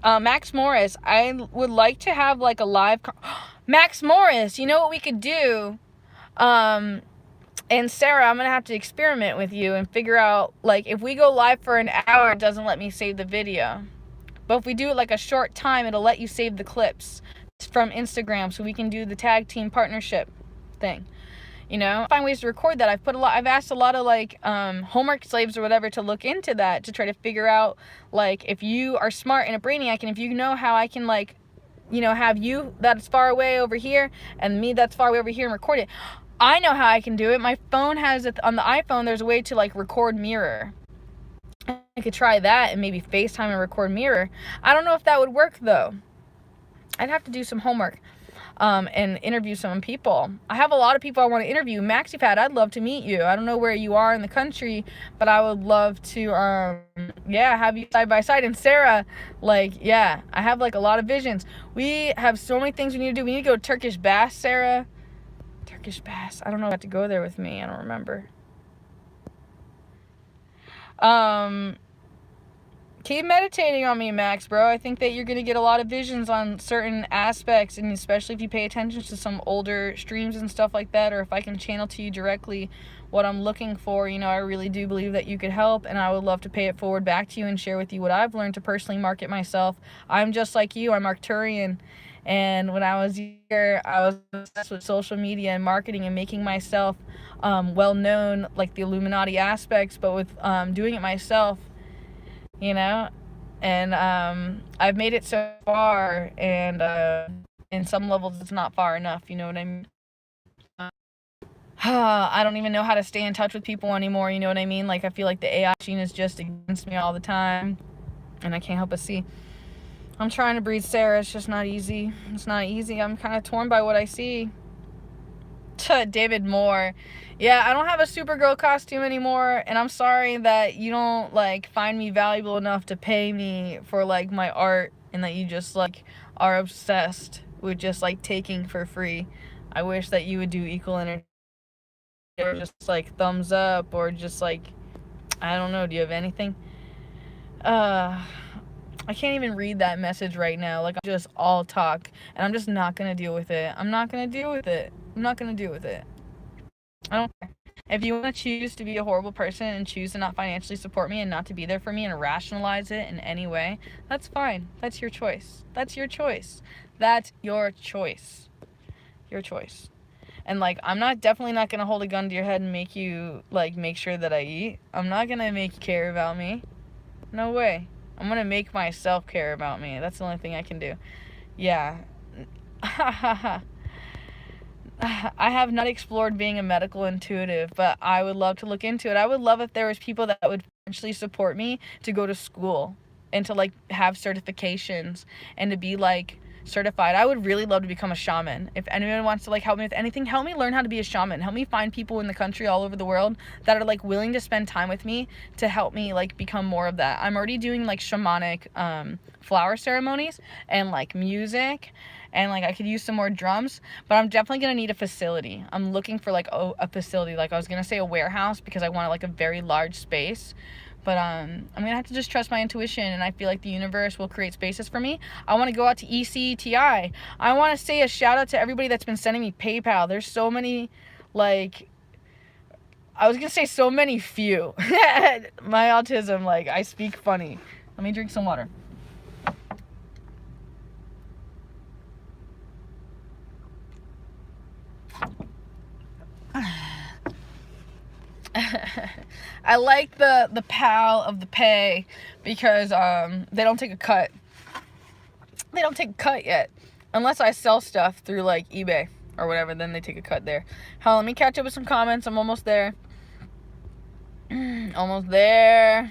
Max Morris, I would like to have, like, a live... Max Morris, you know what we could do? And Sarah, I'm going to have to experiment with you and figure out, like, if we go live for an hour, it doesn't let me save the video. But if we do it, like, a short time, it'll let you save the clips from Instagram, so we can do the tag team partnership thing. You know, find ways to record that. I've asked a lot of, like, homework slaves or whatever to look into that, to try to figure out, like, if you are smart and a brainiac, and if you know how I can, like, you know, have you that's far away over here and me that's far away over here and record it. I know how I can do it. My phone has it on the iPhone. There's a way to like record mirror. I could try that and maybe FaceTime and record mirror. I don't know if that would work though. I'd have to do some homework and interview some people. I have a lot of people I want to interview. MaxiPad, I'd love to meet you. I don't know where you are in the country, but I would love to have you side by side. And Sarah, like, yeah, I have like a lot of visions. We have so many things we need to do. We need to go to Turkish Baths, Sarah. Turkish Baths. I don't know if I have to go there with me. I don't remember. Keep meditating on me, Max, bro. I think that you're going to get a lot of visions on certain aspects, and especially if you pay attention to some older streams and stuff like that, or if I can channel to you directly what I'm looking for. You know, I really do believe that you could help, and I would love to pay it forward back to you and share with you what I've learned to personally market myself. I'm just like you. I'm Arcturian. And when I was younger, I was obsessed with social media and marketing and making myself well known, like the Illuminati aspects, but with doing it myself, you know. And I've made it so far, and in some levels it's not far enough, you know what I mean? I don't even know how to stay in touch with people anymore, you know what I mean? Like, I feel like the AI machine is just against me all the time, and I can't help but see. I'm trying to breathe, Sarah. It's just not easy. It's not easy. I'm kind of torn by what I see. David Moore. Yeah, I don't have a Supergirl costume anymore, and I'm sorry that you don't, like, find me valuable enough to pay me for, like, my art, and that you just, like, are obsessed with just, like, taking for free. I wish that you would do equal energy, or just, like, thumbs up, or just, like, I don't know. Do you have anything? I can't even read that message right now. Like, I'm just all talk, and I'm just not going to deal with it. I'm not going to deal with it. I'm not going to deal with it. I don't care. If you want to choose to be a horrible person and choose to not financially support me and not to be there for me and rationalize it in any way, that's fine. That's your choice. That's your choice. That's your choice. Your choice. And, like, I'm definitely not going to hold a gun to your head and make you, like, make sure that I eat. I'm not going to make you care about me. No way. I'm going to make myself care about me. That's the only thing I can do. Yeah. I have not explored being a medical intuitive, but I would love to look into it. I would love if there was people that would potentially support me to go to school and to, like, have certifications and to be, like, certified. I would really love to become a shaman. If anyone wants to, like, help me with anything, help me learn how to be a shaman. Help me find people in the country all over the world that are, like, willing to spend time with me to help me, like, become more of that. I'm already doing, like, shamanic flower ceremonies and, like, music, and, like, I could use some more drums, but I'm definitely gonna need a facility. I'm looking for, like, a facility. Like, I was gonna say a warehouse because I want, like, a very large space. But I'm going to have to just trust my intuition, and I feel like the universe will create spaces for me. I want to go out to ECTI. I want to say a shout out to everybody that's been sending me PayPal. There's so many, like, I was going to say so many few. My autism, like, I speak funny. Let me drink some water. I like the PAL of the pay because they don't take a cut. They don't take a cut yet. Unless I sell stuff through, like, eBay or whatever, then they take a cut there. Hell, let me catch up with some comments. I'm almost there. Almost there.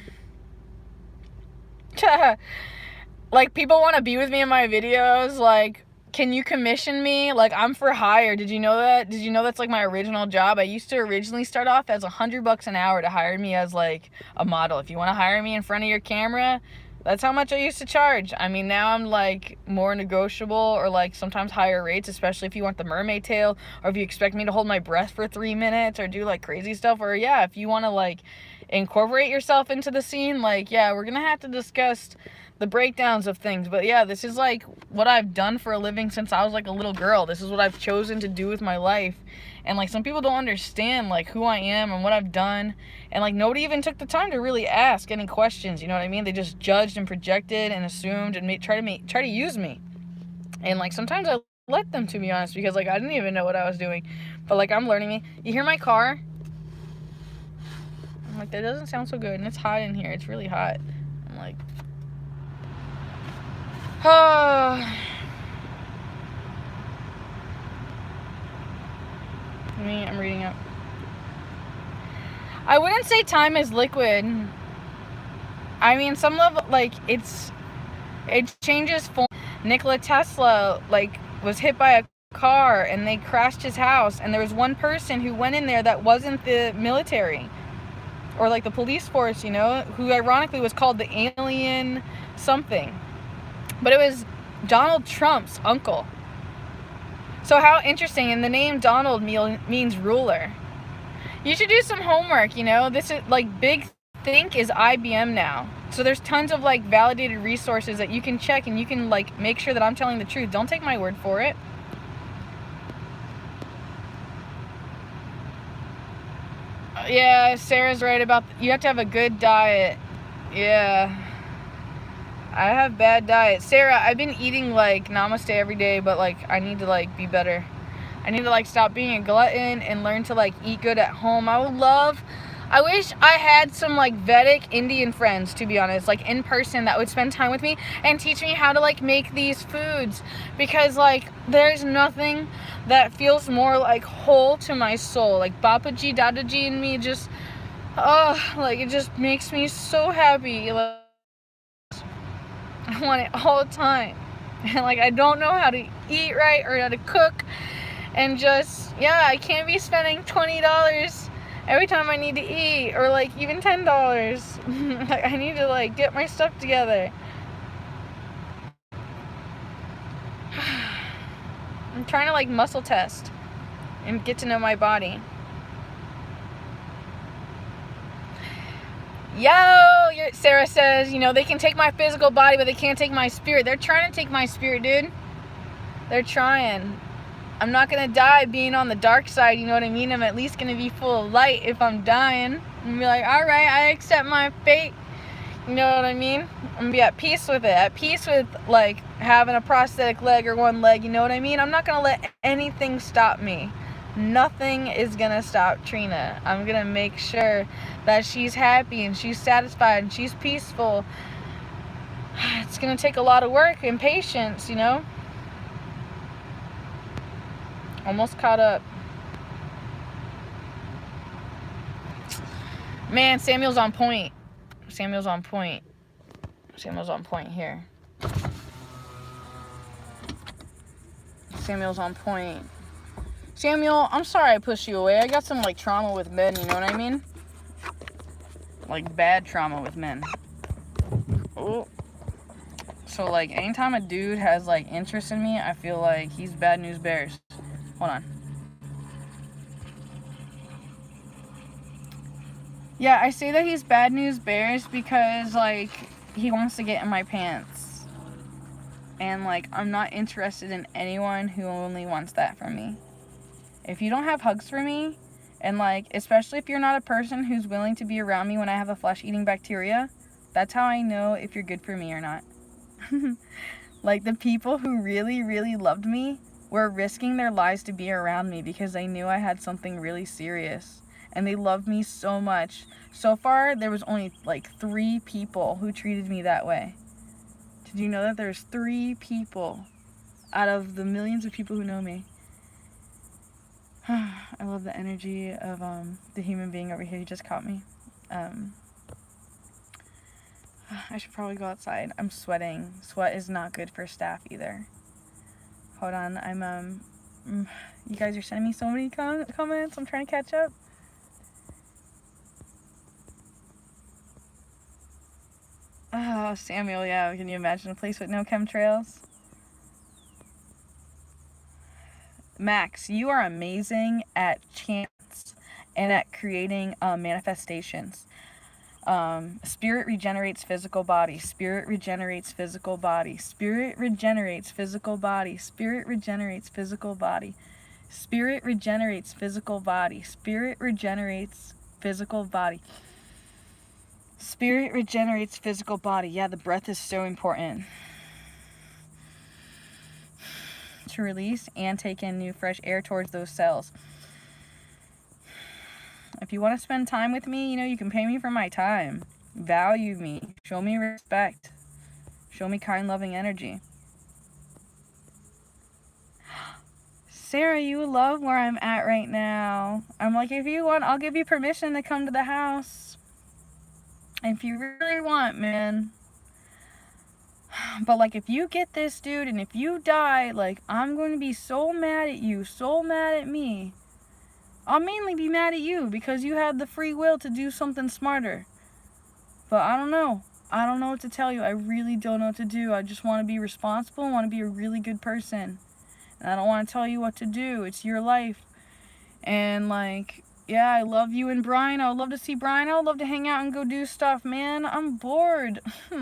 Like, people want to be with me in my videos, like, can you commission me? Like, I'm for hire. Did you know that? Did you know that's, like, my original job? I used to originally start off as $100 an hour to hire me as, like, a model. If you want to hire me in front of your camera, that's how much I used to charge. I mean, now I'm, like, more negotiable, or, like, sometimes higher rates, especially if you want the mermaid tail, or if you expect me to hold my breath for 3 minutes or do, like, crazy stuff, or, yeah, if you want to, like, incorporate yourself into the scene, like, yeah, we're gonna have to discuss the breakdowns of things. But yeah, this is, like, what I've done for a living since I was, like, a little girl. This is what I've chosen to do with my life. And, like, some people don't understand, like, who I am and what I've done. And, like, nobody even took the time to really ask any questions, you know what I mean? They just judged and projected and assumed and try to use me. And, like, sometimes I let them, to be honest, because, like, I didn't even know what I was doing. But, like, I'm learning me. You hear my car? I'm like, that doesn't sound so good. And it's hot in here. It's really hot. I'm like, I'm reading up. I wouldn't say time is liquid. I mean, some level, like, it changes form. Nikola Tesla, like, was hit by a car and they crashed his house, and there was one person who went in there that wasn't the military or like the police force, you know, who ironically was called the alien something, but it was Donald Trump's uncle. So how interesting. And the name Donald means ruler. You should do some homework, you know. This is like Big Think is IBM now. So there's tons of like validated resources that you can check, and you can like make sure that I'm telling the truth. Don't take my word for it. Yeah, Sarah's right about you have to have a good diet. Yeah. I have bad diet. Sarah, I've been eating like namaste every day, but like I need to like be better. I need to like stop being a glutton and learn to like eat good at home. I wish I had some like Vedic Indian friends, to be honest, like in person, that would spend time with me and teach me how to like make these foods, because like there's nothing that feels more like whole to my soul. Like Babaji, Dadaji and me just, like it just makes me so happy. Like, I want it all the time. And like I don't know how to eat right or how to cook, and just, yeah, I can't be spending $20 every time I need to eat, or like even $10. I need to like get my stuff together. I'm trying to like muscle test and get to know my body. Yo, Sarah says, you know, they can take my physical body, but they can't take my spirit. They're trying to take my spirit, dude. They're trying. I'm not going to die being on the dark side, you know what I mean? I'm at least going to be full of light if I'm dying. I'm going to be like, all right, I accept my fate. You know what I mean? I'm going to be at peace with it. At peace with, like, having a prosthetic leg or one leg, you know what I mean? I'm not going to let anything stop me. Nothing is going to stop Trina. I'm going to make sure that she's happy and she's satisfied and she's peaceful. It's going to take a lot of work and patience, you know? Almost caught up. Man, Samuel's on point. Samuel's on point. Samuel's on point here. Samuel's on point. Samuel, I'm sorry I pushed you away. I got some like trauma with men, you know what I mean? Like bad trauma with men. Oh. So like anytime a dude has like interest in me, I feel like he's bad news bears. Hold on. Yeah, I say that he's bad news bears because, like, he wants to get in my pants. And, like, I'm not interested in anyone who only wants that from me. If you don't have hugs for me, and, like, especially if you're not a person who's willing to be around me when I have a flesh-eating bacteria, that's how I know if you're good for me or not. Like, the people who really, really loved me were risking their lives to be around me because they knew I had something really serious. And they loved me so much. So far, there was only like 3 people who treated me that way. Did you know that there's 3 people out of the millions of people who know me? I love the energy of the human being over here. He just caught me. I should probably go outside. I'm sweating. Sweat is not good for staff either. Hold on. You guys are sending me so many comments. I'm trying to catch up. Oh, Samuel, yeah. Can you imagine a place with no chemtrails? Max, you are amazing at chance and at creating manifestations. Spirit regenerates physical body. Spirit regenerates physical body. Spirit regenerates physical body. Spirit regenerates physical body. Spirit regenerates physical body. Spirit regenerates physical body. Spirit regenerates physical body. Yeah, the breath is so important. To release and take in new fresh air towards those cells. If you want to spend time with me, you know, you can pay me for my time. Value me. Show me respect. Show me kind, loving energy. Sarah, you love where I'm at right now. I'm like, if you want, I'll give you permission to come to the house. If you really want, man. But, like, if you get this, dude, and if you die, like, I'm going to be so mad at you, so mad at me. I'll mainly be mad at you because you had the free will to do something smarter. But I don't know. I don't know what to tell you. I really don't know what to do. I just want to be responsible. I want to be a really good person. And I don't want to tell you what to do. It's your life. And, like, yeah, I love you and Brian. I would love to see Brian. I would love to hang out and go do stuff, man. I'm bored.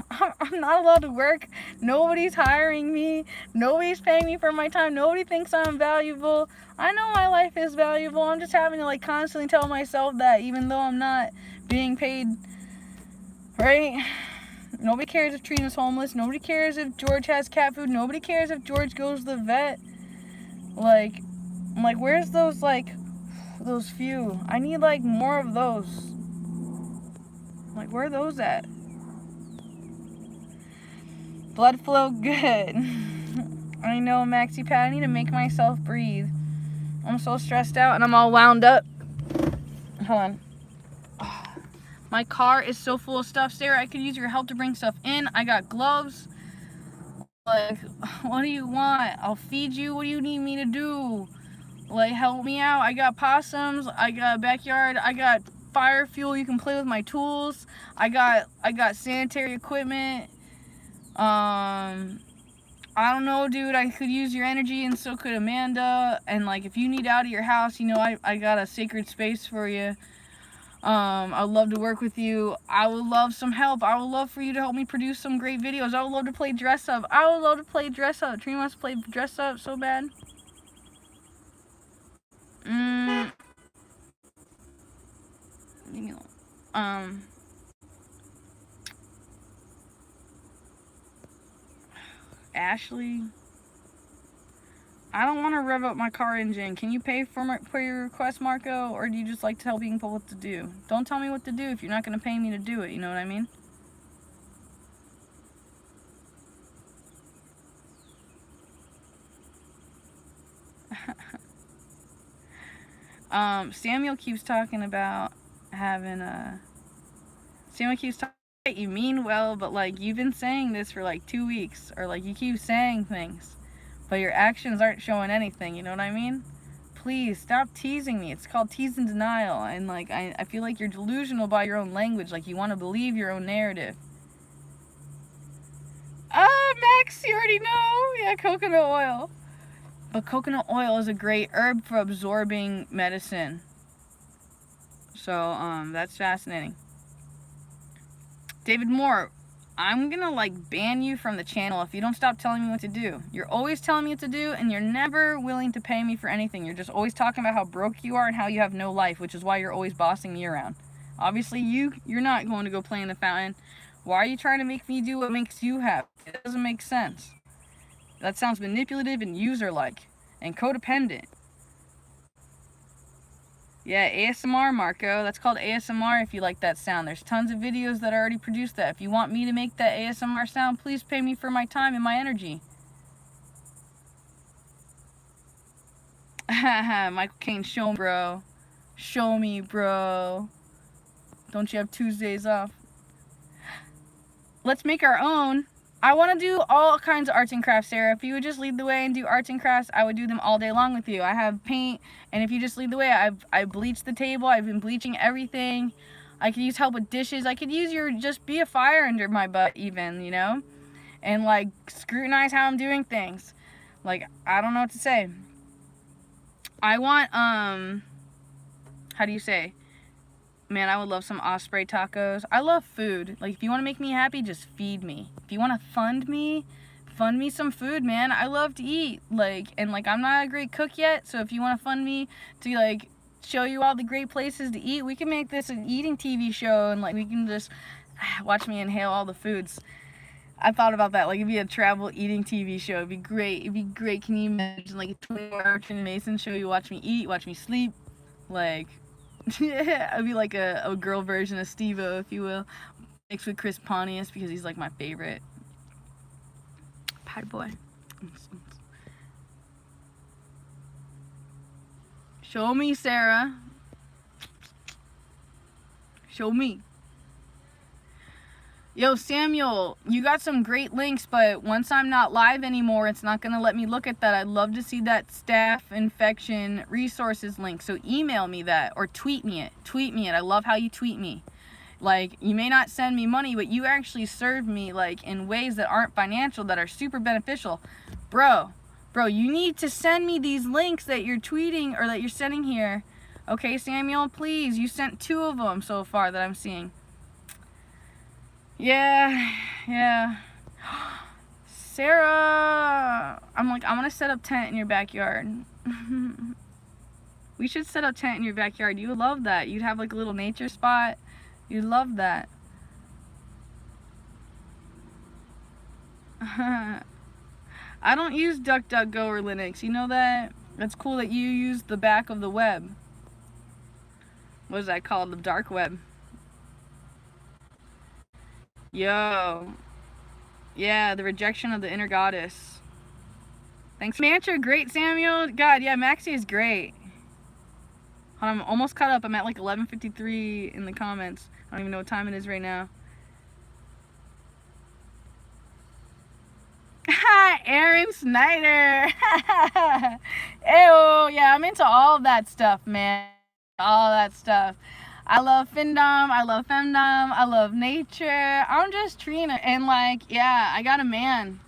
I'm not allowed to work. Nobody's hiring me. Nobody's paying me for my time. Nobody thinks I'm valuable. I know my life is valuable. I'm just having to, like, constantly tell myself that even though I'm not being paid, right? Nobody cares if Trina's homeless. Nobody cares if George has cat food. Nobody cares if George goes to the vet. Like, I'm like, where's those, like, those few? I need, like, more of those. Like, where are those at? Blood flow good. I know, Maxi Pad. I need to make myself breathe. I'm so stressed out and I'm all wound up. Hold on. My car is so full of stuff. Sarah, I could use your help to bring stuff in. I got gloves. Like, what do you want? I'll feed you. What do you need me to do? Like, help me out. I got possums. I got a backyard. I got fire fuel. You can play with my tools. I got sanitary equipment. I don't know, dude. I could use your energy, and so could Amanda. And, like, if you need out of your house, you know, I got a sacred space for you. I'd love to work with you. I would love some help. I would love for you to help me produce some great videos. I would love to play dress up. I would love to play dress up. Trina wants to play dress up so bad. Ashley, I don't want to rev up my car engine. Can you pay for your request, Marco? Or do you just like telling people what to do? Don't tell me what to do if you're not going to pay me to do it. You know what I mean? Samuel keeps talking about having a... Samuel keeps talking about you mean well, but, like, you've been saying this for, like, 2 weeks. Or, like, you keep saying things, but your actions aren't showing anything. You know what I mean? Please, stop teasing me. It's called tease and denial. And, like, I feel like you're delusional by your own language. Like, you want to believe your own narrative. Max, you already know. Yeah, coconut oil. But coconut oil is a great herb for absorbing medicine. So, that's fascinating. David Moore, I'm gonna, like, ban you from the channel if you don't stop telling me what to do. You're always telling me what to do, and you're never willing to pay me for anything. You're just always talking about how broke you are and how you have no life, which is why you're always bossing me around. Obviously, you're not going to go play in the fountain. Why are you trying to make me do what makes you happy? It doesn't make sense. That sounds manipulative and user-like and codependent. Yeah, ASMR, Marco. That's called ASMR if you like that sound. There's tons of videos that already produce that. If you want me to make that ASMR sound, please pay me for my time and my energy. Haha, Michael Caine, show me, bro. Show me, bro. Don't you have Tuesdays off? Let's make our own. I want to do all kinds of arts and crafts, Sarah. If you would just lead the way and do arts and crafts, I would do them all day long with you. I have paint, and if you just lead the way, I've bleached the table. I've been bleaching everything. I could use help with dishes. I could use just be a fire under my butt even, you know? And, like, scrutinize how I'm doing things. Like, I don't know what to say. I want, how do you say? Man, I would love some Osprey tacos. I love food. Like, if you want to make me happy, just feed me. If you want to fund me some food, man. I love to eat. Like, and, like, I'm not a great cook yet, so if you want to fund me to, like, show you all the great places to eat, we can make this an eating TV show, and, like, we can just watch me inhale all the foods. I thought about that. Like, it'd be a travel eating TV show. It'd be great. It'd be great. Can you imagine, like, a 24-hour Trin Mason show? You watch me eat, watch me sleep. Like... Yeah, I'd be like a girl version of Steve-O, if you will, mixed with Chris Pontius because he's like my favorite. Pad boy. Show me, Sarah. Show me. Yo, Samuel, you got some great links, but once I'm not live anymore, it's not going to let me look at that. I'd love to see that staph infection resources link. So email me that or tweet me it. Tweet me it. I love how you tweet me. Like, you may not send me money, but you actually serve me, like, in ways that aren't financial, that are super beneficial. Bro, you need to send me these links that you're tweeting or that you're sending here. Okay, Samuel, please. You sent 2 of them so far that I'm seeing. Yeah. Sarah, I'm gonna set up tent in your backyard. We should set up tent in your backyard. You would love that. You'd have like a little nature spot. You'd love that. I don't use DuckDuckGo or Linux. You know that? That's cool that you use the back of the web. What is that called? The dark web. Yo. Yeah, the rejection of the inner goddess. Thanks, Mantra. Great, Samuel. God, yeah, Maxie is great. I'm almost caught up. I'm at like 11:53 in the comments. I don't even know what time it is right now. Aaron Snyder. Ew, yeah, I'm into all of that stuff, man. All that stuff. I love Findom, I love Femdom, I love nature. I'm just Trina. And like, yeah, I got a man.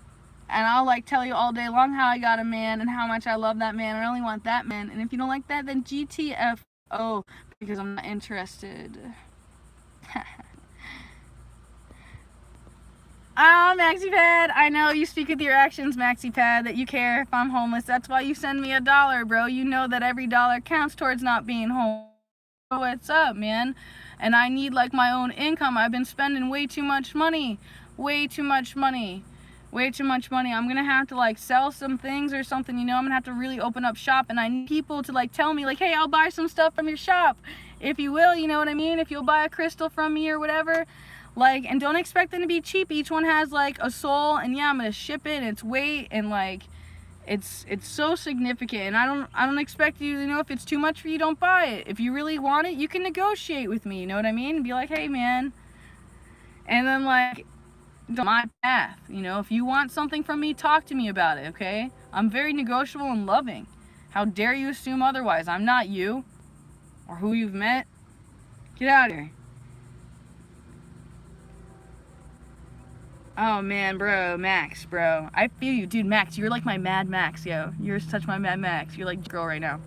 And I'll like tell you all day long how I got a man and how much I love that man. I only want that man. And if you don't like that, then GTFO, because I'm not interested. Oh, MaxiPad, I know you speak with your actions, MaxiPad, that you care if I'm homeless. That's why you send me $1, bro. You know that every dollar counts towards not being homeless. What's up, man? And I need like my own income. I've been spending way too much money. I'm gonna have to like sell some things or something, you know. I'm gonna have to really open up shop, and I need people to like tell me like, hey, I'll buy some stuff from your shop, if you will, you know what I mean? If you'll buy a crystal from me or whatever, like, and don't expect them to be cheap. Each one has like a soul, and yeah, I'm gonna ship it, and its weight, and like it's so significant, and I don't expect you, you know, if it's too much for you, don't buy it. If you really want it, you can negotiate with me, you know what I mean? And be like, hey man, and then like my path, you know, if you want something from me, talk to me about it, okay? I'm very negotiable and loving. How dare you assume otherwise? I'm not you or who you've met. Get out of here. Oh man, bro, Max, bro. I feel you, dude. Max, you're like my Mad Max, yo. You're such my Mad Max. You're like girl right now.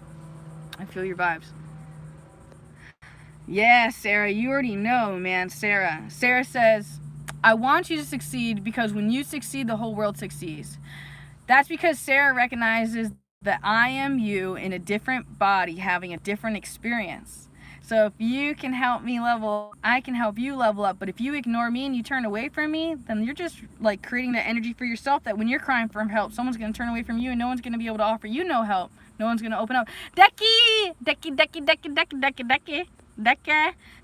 I feel your vibes. Yeah, Sarah, you already know, man. Sarah says, I want you to succeed because when you succeed, the whole world succeeds. That's because Sarah recognizes that I am you in a different body having a different experience. So if you can help me level, I can help you level up. But if you ignore me and you turn away from me, then you're just like creating that energy for yourself that when you're crying for help, someone's going to turn away from you and no one's going to be able to offer you no help. No one's going to open up. Decky!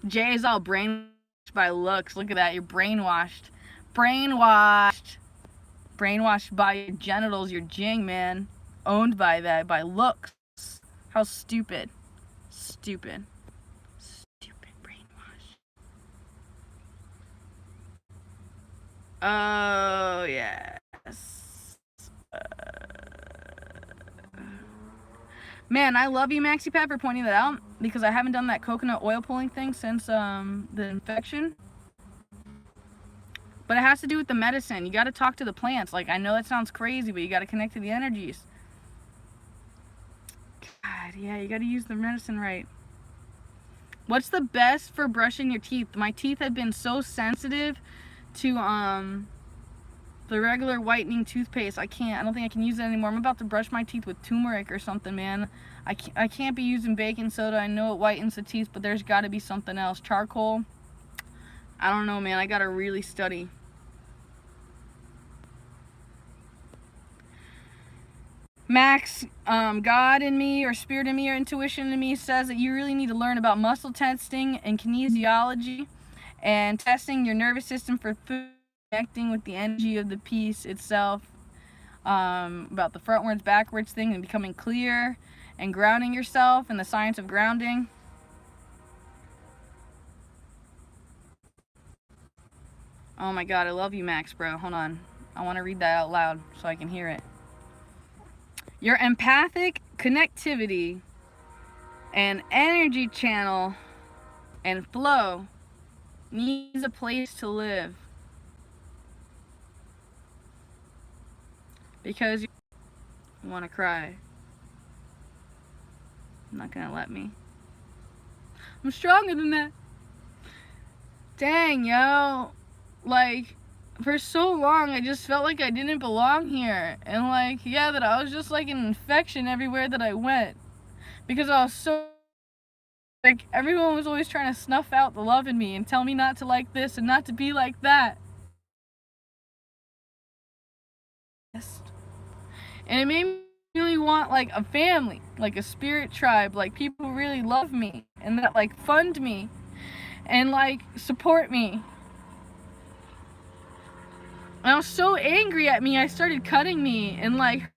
Jay is all brainwashed by looks. Look at that. You're brainwashed. Brainwashed by your genitals, your jing, man. Owned by that, by looks. How stupid. Stupid brainwash. Oh, yes. Man, I love you, MaxiPad, for pointing that out, because I haven't done that coconut oil pulling thing since the infection. But it has to do with the medicine. You got to talk to the plants. Like, I know that sounds crazy, but you got to connect to the energies. God, yeah, you got to use the medicine right. What's the best for brushing your teeth? My teeth have been so sensitive to the regular whitening toothpaste. I don't think I can use it anymore. I'm about to brush my teeth with turmeric or something, man. I can't be using baking soda. I know it whitens the teeth, but there's got to be something else. Charcoal. I don't know, man. I got to really study. Max, God in me or spirit in me or intuition in me says that you really need to learn about muscle testing and kinesiology and testing your nervous system for food, connecting with the energy of the piece itself, about the frontwards backwards thing and becoming clear, and grounding yourself and the science of grounding. Oh my God, I love you, Max, bro. Hold on. I want to read that out loud so I can hear it. Your empathic connectivity and energy channel and flow needs a place to live. Because you want to cry. I'm not gonna let me. I'm stronger than that. Dang, yo. Like, for so long, I just felt like I didn't belong here. And like, yeah, that I was just like an infection everywhere that I went. Because I was so, like, everyone was always trying to snuff out the love in me and tell me not to like this and not to be like that. And it made me really want like a family, like a spirit tribe, like people who really love me and that like fund me and like support me. And I was so angry at me, I started cutting me and like,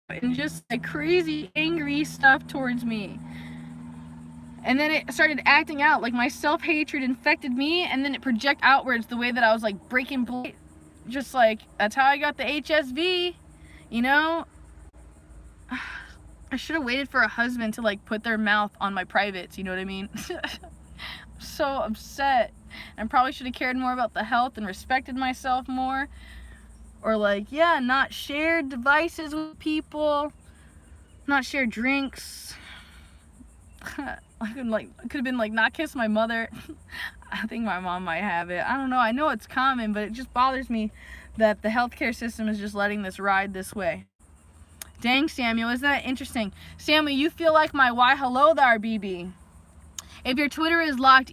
and just like crazy angry stuff towards me. And then it started acting out, like my self-hatred infected me, and then it projected outwards the way that I was like breaking blade. Just like, that's how I got the HSV, you know? I should have waited for a husband to like put their mouth on my privates, you know what I mean? I'm so upset. I probably should have cared more about the health and respected myself more. Or like, yeah, not share devices with people, not share drinks. I could have been like, not kiss my mother. I think my mom might have it. I don't know. I know it's common, but it just bothers me that the healthcare system is just letting this ride this way. Dang, Samuel, isn't that interesting? Samuel, you feel like my why hello there, BB. If your Twitter is locked,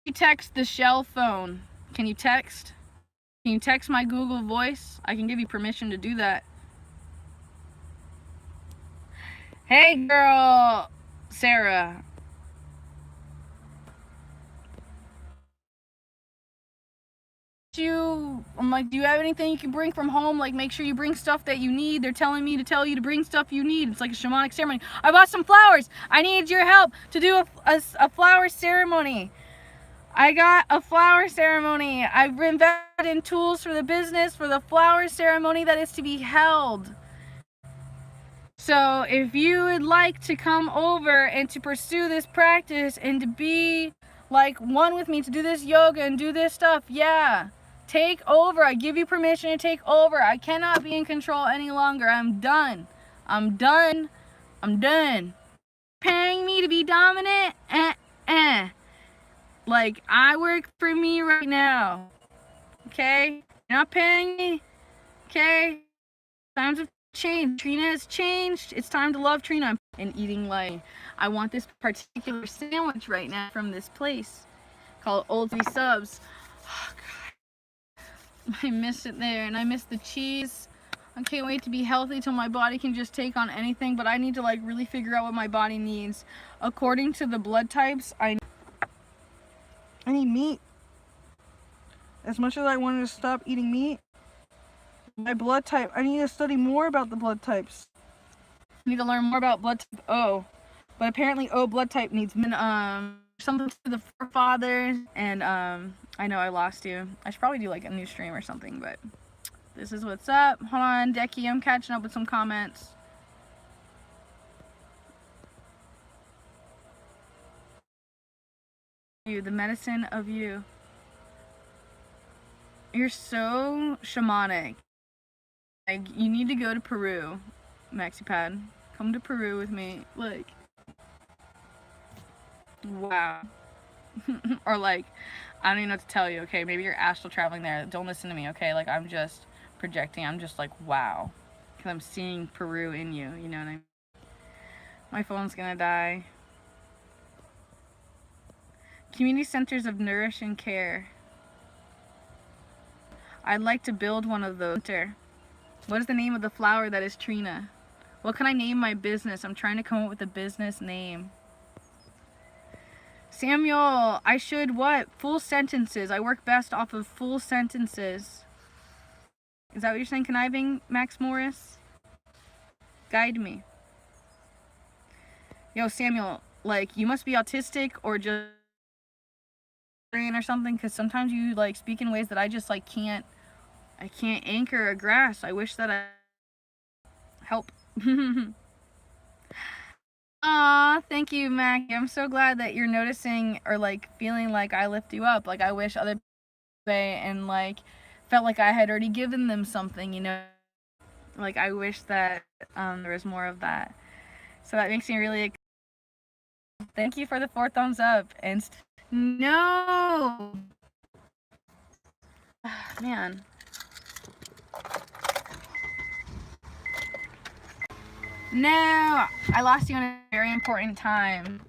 you text the Shell phone. Can you text? Can you text my Google Voice? I can give you permission to do that. Hey, girl, Sarah. I'm like, do you have anything you can bring from home? Like, make sure you bring stuff that you need. They're telling me to tell you to bring stuff you need. It's like a shamanic ceremony. I bought some flowers. I need your help to do a flower ceremony. I got a flower ceremony. I've invested in tools for the business for the flower ceremony that is to be held. So if you would like to come over and to pursue this practice and to be like one with me, to do this yoga and do this stuff, yeah, take over. I give you permission to take over. I cannot be in control any longer. I'm done. I'm done. I'm done. Paying me to be dominant? Like, I work for me right now. Okay? You're not paying me? Okay? Times have changed. Trina has changed. It's time to love Trina. And eating like, I want this particular sandwich right now from this place called Old Three Subs. Oh, God. I miss it there, and I miss the cheese. I can't wait to be healthy till my body can just take on anything, but I need to like really figure out what my body needs. According to the blood types, I need meat. As much as I wanted to stop eating meat, my blood type, I need to study more about the blood types. I need to learn more about blood type O. But apparently O blood type needs something to the forefathers, and I know I lost you. I should probably do like a new stream or something, but this is what's up. Hold on, Decky, I'm catching up with some comments. You, the medicine of you. You're so shamanic. Like, you need to go to Peru, MaxiPad. Come to Peru with me. Like, wow. Or like, I don't even know what to tell you, okay? Maybe you're astral traveling there. Don't listen to me, okay? Like, I'm just projecting. I'm just like, wow. Because I'm seeing Peru in you, you know what I mean? My phone's gonna die. Community centers of nourish and care. I'd like to build one of those. What is the name of the flower that is Trina? What can I name my business? I'm trying to come up with a business name. Samuel, I should what? Full sentences. I work best off of full sentences. Is that what you're saying? Conniving, Max Morris? Guide me. Yo, Samuel, like, you must be autistic or just or something, because sometimes you, like, speak in ways that I just, like, can't anchor or grasp. I wish that I help. Aw, thank you, Mac. I'm so glad that you're noticing or, like, feeling like I lift you up. Like, I wish other people and, like, felt like I had already given them something, you know? Like, I wish that there was more of that. So that makes me really excited. Thank you for the 4 thumbs up. And no! Man. No! I lost you in a very important time.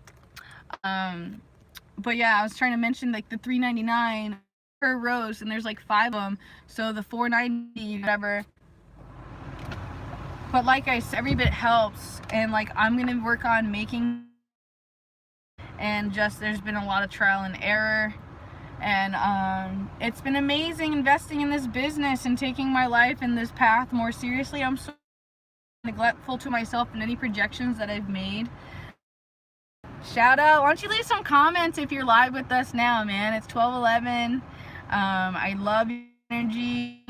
But yeah, I was trying to mention, like, the $3.99 per rose, and there's like 5 of them. So the $4.90, whatever. But like I said, every bit helps. And, like, I'm gonna work on making, and just, there's been a lot of trial and error. And it's been amazing investing in this business and taking my life in this path more seriously. I'm so neglectful to myself and any projections that I've made. Shout out. Why don't you leave some comments if you're live with us now, man? It's 12:11. I love your energy.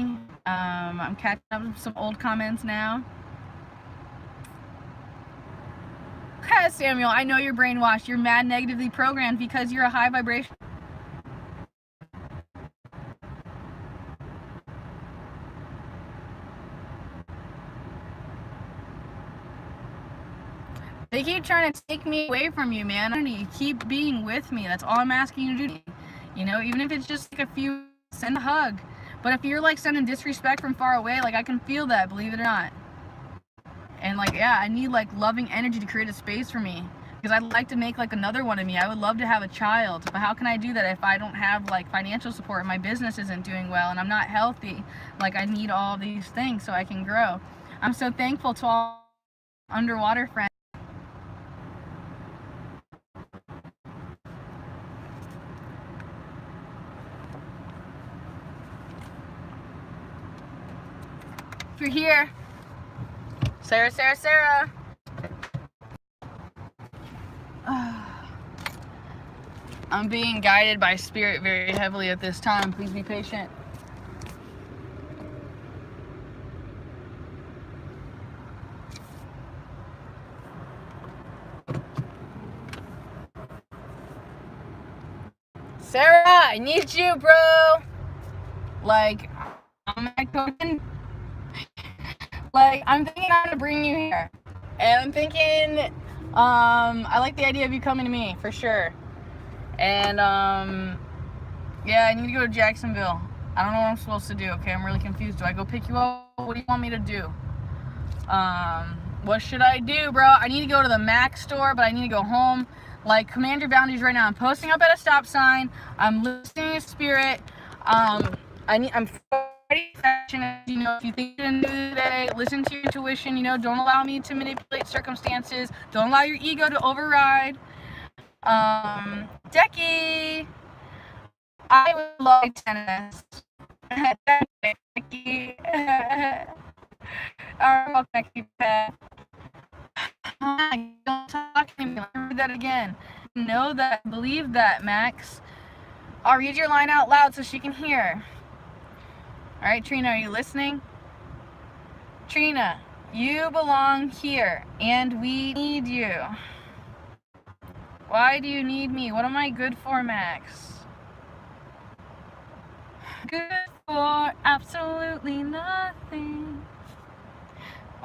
I'm catching up with some old comments now. Samuel, I know you're brainwashed. You're mad negatively programmed because you're a high vibration. They keep trying to take me away from you, man. I need you to keep being with me. That's all I'm asking you to do. You know, even if it's just like a few, send a hug. But if you're like sending disrespect from far away, like, I can feel that, believe it or not. And, like, yeah, I need, like, loving energy to create a space for me. Because I'd like to make, like, another one of me. I would love to have a child. But how can I do that if I don't have, like, financial support and my business isn't doing well and I'm not healthy? Like, I need all these things so I can grow. I'm so thankful to all underwater friends. If you're here, Sarah. I'm being guided by spirit very heavily at this time. Please be patient. Sarah, I need you, bro. Like, I'm thinking how to bring you here. And I'm thinking, I like the idea of you coming to me, for sure. And, yeah, I need to go to Jacksonville. I don't know what I'm supposed to do, okay? I'm really confused. Do I go pick you up? What do you want me to do? What should I do, bro? I need to go to the Mac store, but I need to go home. Like, command your boundaries right now. I'm posting up at a stop sign. I'm listening to spirit. I'm you know, if you think you can do today, listen to your intuition. You know, don't allow me to manipulate circumstances. Don't allow your ego to override. Decky, I would love tennis. Decky. Alright, Decky, pet. Don't talk to me. Let me read that again. Know that, believe that, Max. I'll read your line out loud so she can hear. Alright, Trina, are you listening? Trina, you belong here, and we need you. Why do you need me? What am I good for, Max? Good for absolutely nothing.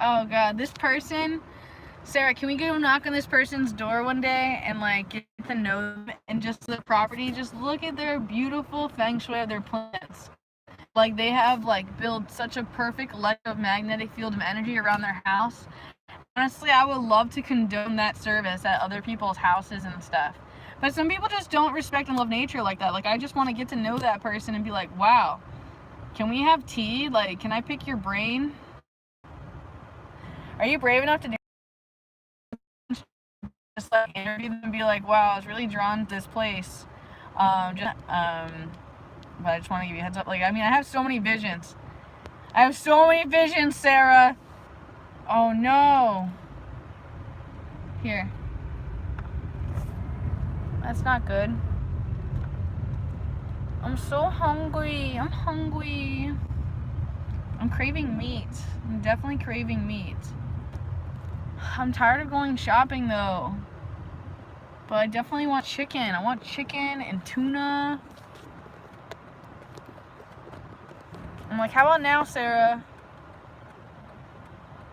Oh god, this person. Sarah, can we go knock on this person's door one day and, like, get to know them and just the property? Just look at their beautiful feng shui of their plants. Like, they have, like, built such a perfect electromagnetic field of energy around their house. Honestly, I would love to condone that service at other people's houses and stuff. But some people just don't respect and love nature like that. Like, I just want to get to know that person and be like, wow, can we have tea? Like, can I pick your brain? Are you brave enough to do just, like, interview them and be like, wow, I was really drawn to this place. But I just want to give you a heads up. Like, I mean, I have so many visions. I have so many visions, Sarah. Oh no. Here. That's not good. I'm so hungry. I'm hungry. I'm craving meat. I'm definitely craving meat. I'm tired of going shopping though. But I definitely want chicken. I want chicken and tuna. I'm like, how about now, Sarah?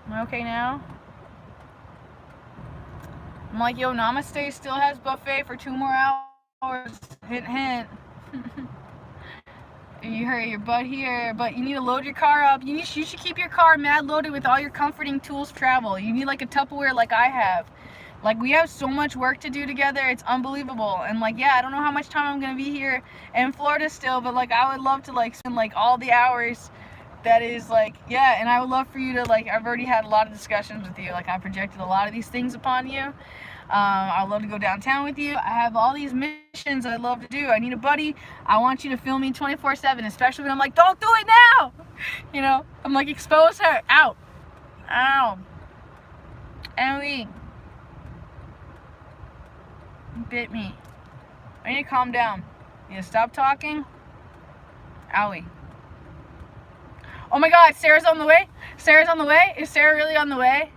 Am I okay now? I'm like, yo, Namaste still has buffet for 2 more hours. Hint, hint. You hurt your butt here, but you need to load your car up. You should keep your car mad loaded with all your comforting tools for travel. You need like a Tupperware like I have. Like, we have so much work to do together. It's unbelievable. And like, yeah, I don't know how much time I'm gonna be here in Florida still, but like, I would love to like spend like all the hours that is like, yeah, and I would love for you to like, I've already had a lot of discussions with you. Like, I projected a lot of these things upon you. I'd love to go downtown with you. I have all these missions I'd love to do. I need a buddy. I want you to film me 24/7, especially when I'm like, don't do it now. You know, I'm like, expose her. Out. Ow. Owie. Bit me. I need to calm down. You need to stop talking. Owie. Oh my god, Sarah's on the way? Sarah's on the way? Is Sarah really on the way?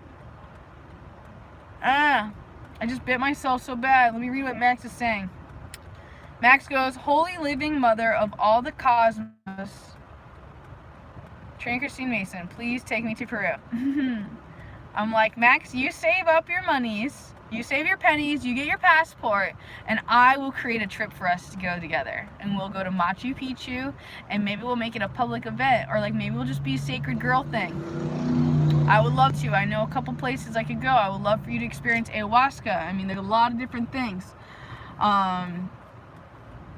I just bit myself so bad. Let me read what Max is saying. Max goes, Holy Living Mother of all the cosmos. Train Christine Mason, please take me to Peru. I'm like, Max, you save up your monies. You save your pennies, you get your passport, and I will create a trip for us to go together. And we'll go to Machu Picchu, and maybe we'll make it a public event, or like maybe we'll just be a sacred girl thing. I would love to. I know a couple places I could go. I would love for you to experience ayahuasca. I mean, there's a lot of different things. A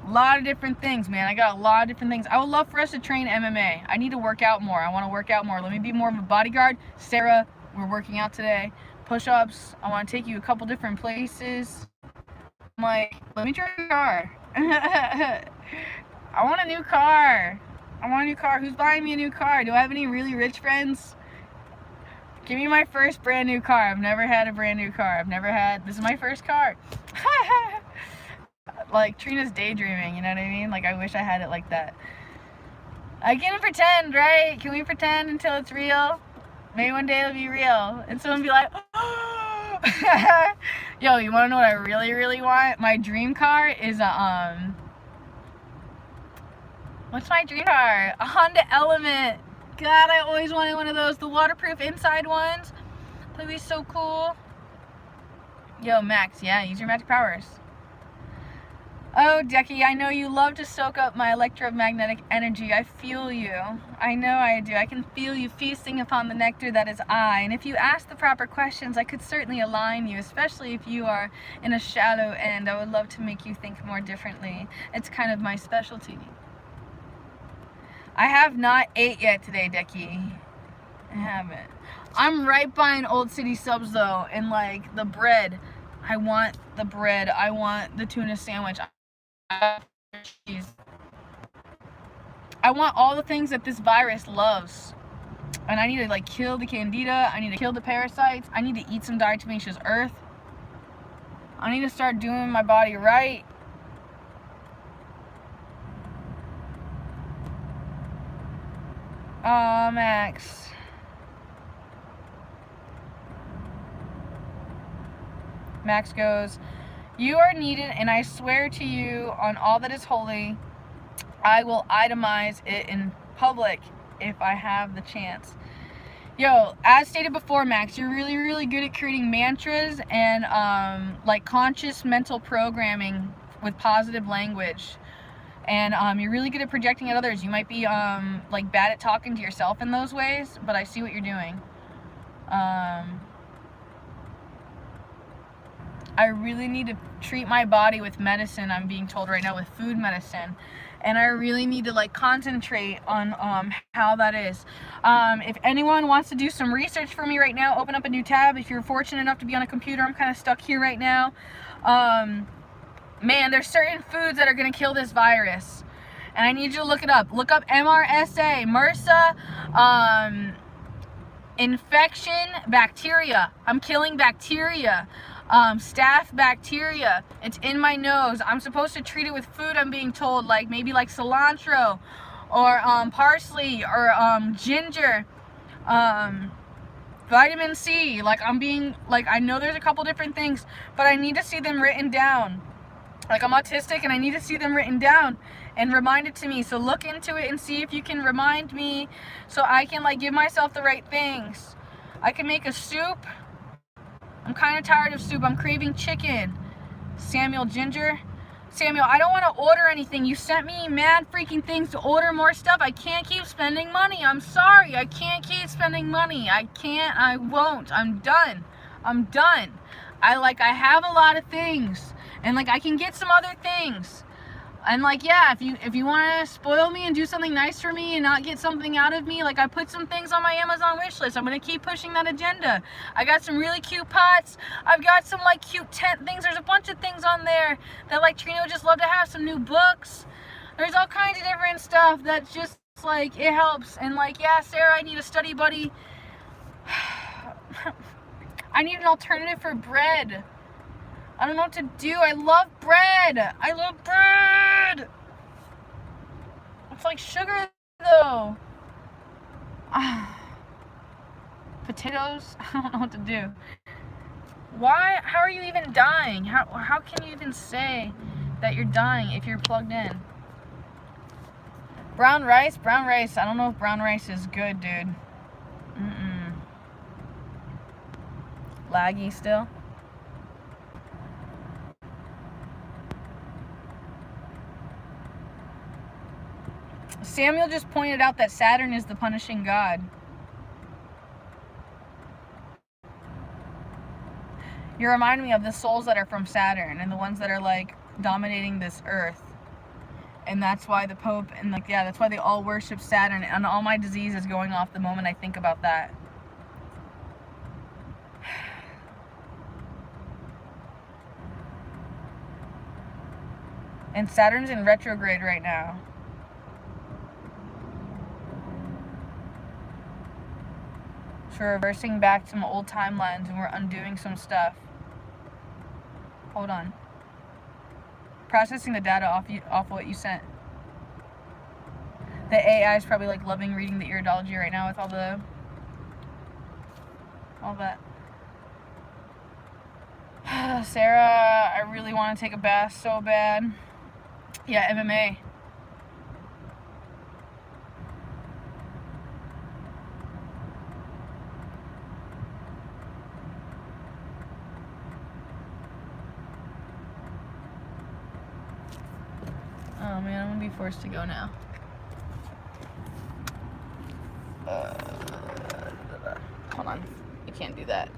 lot of different things, man. I got a lot of different things. I would love for us to train MMA. I need to work out more. I want to work out more. Let me be more of a bodyguard. Sarah, we're working out today. Push-ups. I want to take you a couple different places. I'm like, let me drive your car. I want a new car. I want a new car. Who's buying me a new car? Do I have any really rich friends? Give me my first brand new car. I've never had a brand new car. This is my first car. Like, Trina's daydreaming, you know what I mean? Like, I wish I had it like that. I can pretend, right? Can we pretend until it's real? Maybe one day it'll be real. And someone will be like, oh. Yo, you wanna know what I really, really want? My dream car is a, what's my dream car? A Honda Element. God, I always wanted one of those. The waterproof inside ones. That'd be so cool. Yo, Max, yeah, use your magic powers. Oh, Decky, I know you love to soak up my electromagnetic energy. I feel you. I know I do. I can feel you feasting upon the nectar that is I. And if you ask the proper questions, I could certainly align you, especially if you are in a shallow end. I would love to make you think more differently. It's kind of my specialty. I have not ate yet today, Decky. I haven't. I'm right by an Old City Subs, though, and, like, the bread. I want the bread. I want the tuna sandwich. I want all the things that this virus loves. And I need to like kill the candida. I need to kill the parasites. I need to eat some diatomaceous earth. I need to start doing my body right. Max. Max goes, you are needed, and I swear to you on all that is holy, I will itemize it in public if I have the chance. Yo, as stated before, Max, you're really, really good at creating mantras and like conscious mental programming with positive language. And you're really good at projecting at others. You might be like bad at talking to yourself in those ways, but I see what you're doing. I really need to treat my body with medicine, I'm being told right now, with food medicine. And I really need to like concentrate on how that is. If anyone wants to do some research for me right now, open up a new tab. If you're fortunate enough to be on a computer, I'm kind of stuck here right now. Man, there's certain foods that are gonna kill this virus. And I need you to look it up. Look up MRSA, MRSA, infection, bacteria. I'm killing bacteria. Staph bacteria. It's in my nose. I'm supposed to treat it with food, I'm being told, like maybe like cilantro or parsley or ginger, vitamin C. Like I'm being, like, I know there's a couple different things, but I need to see them written down. Like I'm autistic and I need to see them written down and reminded to me. So look into it and see if you can remind me so I can like give myself the right things. I can make a soup. I'm kind of tired of soup. I'm craving chicken. Samuel Ginger. Samuel, I don't want to order anything. You sent me mad freaking things to order more stuff. I can't keep spending money. I'm sorry. I can't keep spending money. I can't. I won't. I'm done. I'm done. I have a lot of things. And like I can get some other things. And like, yeah, if you want to spoil me and do something nice for me and not get something out of me, like I put some things on my Amazon wish list. I'm going to keep pushing that agenda. I got some really cute pots. I've got some like cute tent things. There's a bunch of things on there that like Trina would just love to have. Some new books. There's all kinds of different stuff that's just like, it helps. And like, yeah, Sarah, I need a study buddy. I need an alternative for bread. I don't know what to do. I love bread. I love bread. It's like sugar though. Potatoes. I don't know what to do. Why? How are you even dying? How can you even say that you're dying if you're plugged in? Brown rice. Brown rice. I don't know if brown rice is good, dude. Laggy still. Samuel just pointed out that Saturn is the punishing god. You remind me of the souls that are from Saturn and the ones that are like dominating this earth. And that's why the Pope and like, yeah, that's why they all worship Saturn, and all my disease is going off the moment I think about that. And Saturn's in retrograde right now. So we're reversing back to some old timelines and we're undoing some stuff. Hold on. Processing the data off what you sent. The AI is probably like loving reading the iridology right now with all that. Sarah, I really want to take a bath so bad. Yeah, MMA. Oh man, I'm gonna be forced to go now. Hold on, I can't do that.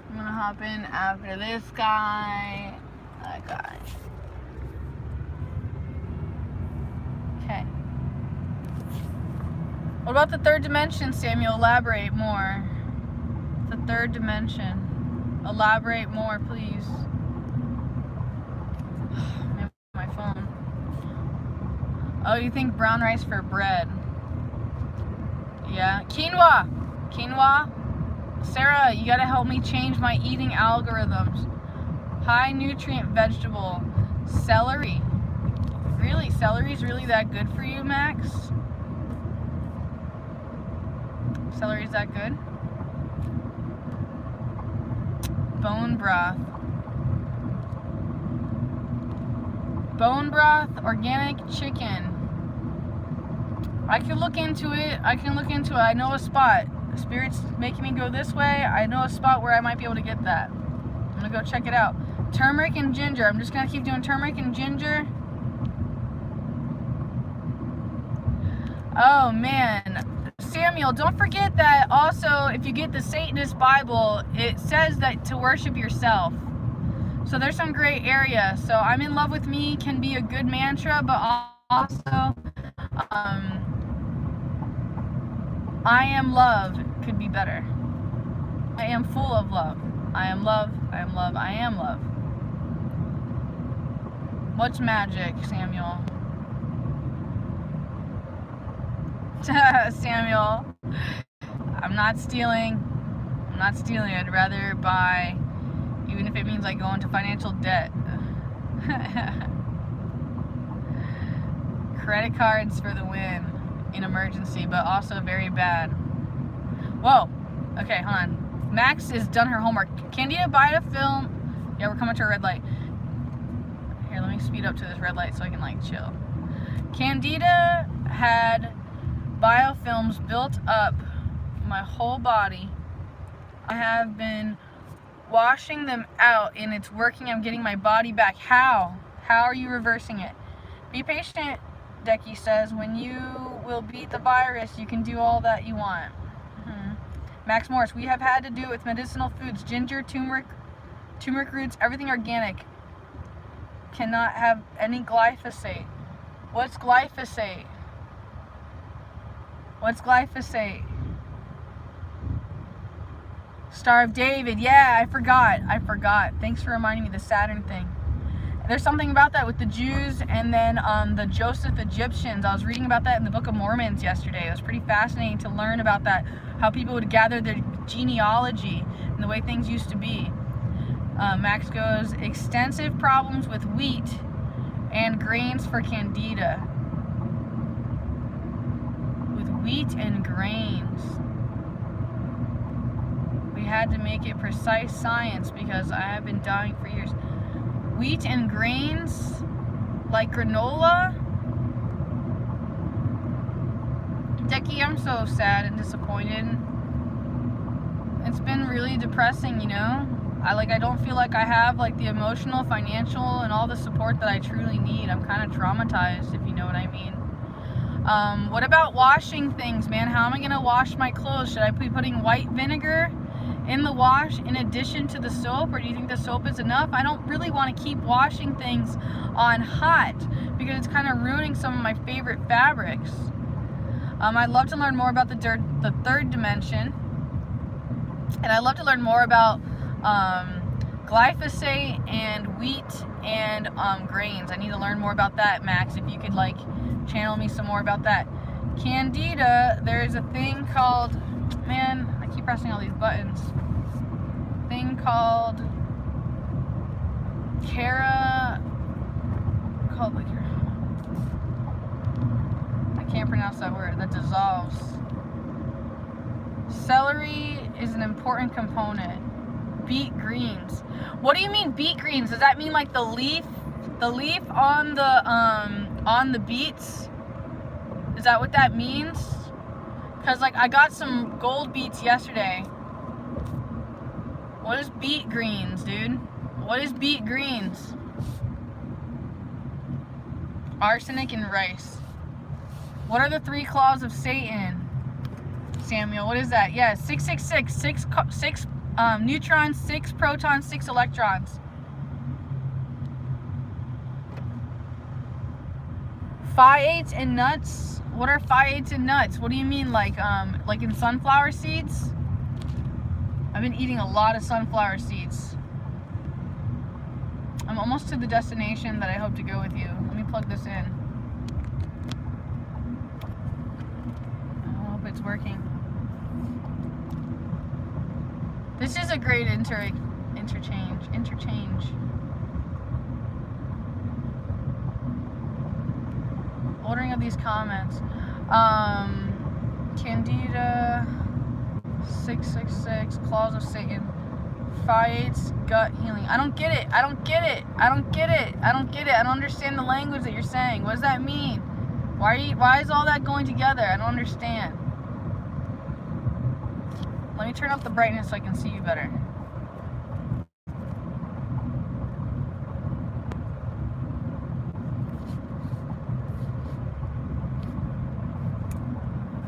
I'm gonna hop in after this guy. That guy. Okay. What about the third dimension, Samuel? Elaborate more. The third dimension. Elaborate more, please. My phone. Oh, you think brown rice for bread? Yeah. Quinoa! Quinoa? Sarah, you gotta help me change my eating algorithms. High nutrient vegetable. Celery. Really? Celery's really that good for you, Max? Celery's that good? Bone broth. Bone broth, organic chicken. I can look into it. I know a spot. The Spirit's making me go this way. I know a spot where I might be able to get that. I'm gonna go check it out. Turmeric and ginger. I'm just gonna keep doing turmeric and ginger. Oh man. Samuel, don't forget that also if you get the Satanist Bible, it says that to worship yourself. So there's some gray area. So I'm in love with me can be a good mantra, but also I am love could be better. I am full of love. I am love. I am love. I am love. What's magic, Samuel? Samuel, I'm not stealing. I'm not stealing. I'd rather buy, even if it means I go into financial debt. Credit cards for the win in emergency, but also very bad. Whoa. Okay, hold on. Max has done her homework. Candida, buy a film. Yeah, we're coming to a red light. Here, let me speed up to this red light so I can like chill. Candida had biofilms built up my whole body. I have been washing them out and it's working. I'm getting my body back. How? How are you reversing it? Be patient, Decky says. When you will beat the virus, you can do all that you want. Max Morris, we have had to do it with medicinal foods, ginger, turmeric roots, everything organic. Cannot have any glyphosate. What's glyphosate? What's glyphosate? Star of David. Yeah, I forgot. Thanks for reminding me the Saturn thing. There's something about that with the Jews and then the Joseph Egyptians. I was reading about that in the Book of Mormon yesterday. It was pretty fascinating to learn about that, how people would gather their genealogy and the way things used to be. Max goes, extensive problems with wheat and grains for Candida. With wheat and grains. We had to make it precise science because I have been dying for years. Wheat and grains? Like granola? Decky, I'm so sad and disappointed. It's been really depressing, you know? I don't feel like I have like the emotional, financial, and all the support that I truly need. I'm kind of traumatized, if you know what I mean. What about washing things, man? How am I gonna wash my clothes? Should I be putting white vinegar in the wash in addition to the soap, or do you think the soap is enough? I don't really want to keep washing things on hot because it's kind of ruining some of my favorite fabrics. I'd love to learn more about the third dimension, and I'd love to learn more about glyphosate and wheat and grains. I need to learn more about that, Max. If you could like channel me some more about that. Candida, there's a thing called, man, I keep pressing all these buttons. Thing called I can't pronounce that word, that dissolves. Celery is an important component. Beet greens. What do you mean beet greens? Does that mean like the leaf on the beets? Is that what that means? Because like I got some gold beets yesterday. What is beet greens, dude? What is beet greens? Arsenic and rice. What are the 3 claws of Satan? Samuel, what is that? Yeah, 666. 6 neutrons, 6 protons, 6 electrons. Phi-8s and nuts? What are phi-8s and nuts? What do you mean, like in sunflower seeds? I've been eating a lot of sunflower seeds. I'm almost to the destination that I hope to go with you. Let me plug this in. I hope it's working. This is a great interchange. Ordering of these comments. Candida, 666, Claws of Satan, Phi-8's gut healing. I don't get it. I don't understand the language that you're saying. What does that mean? Why is all that going together? I don't understand. Let me turn up the brightness so I can see you better.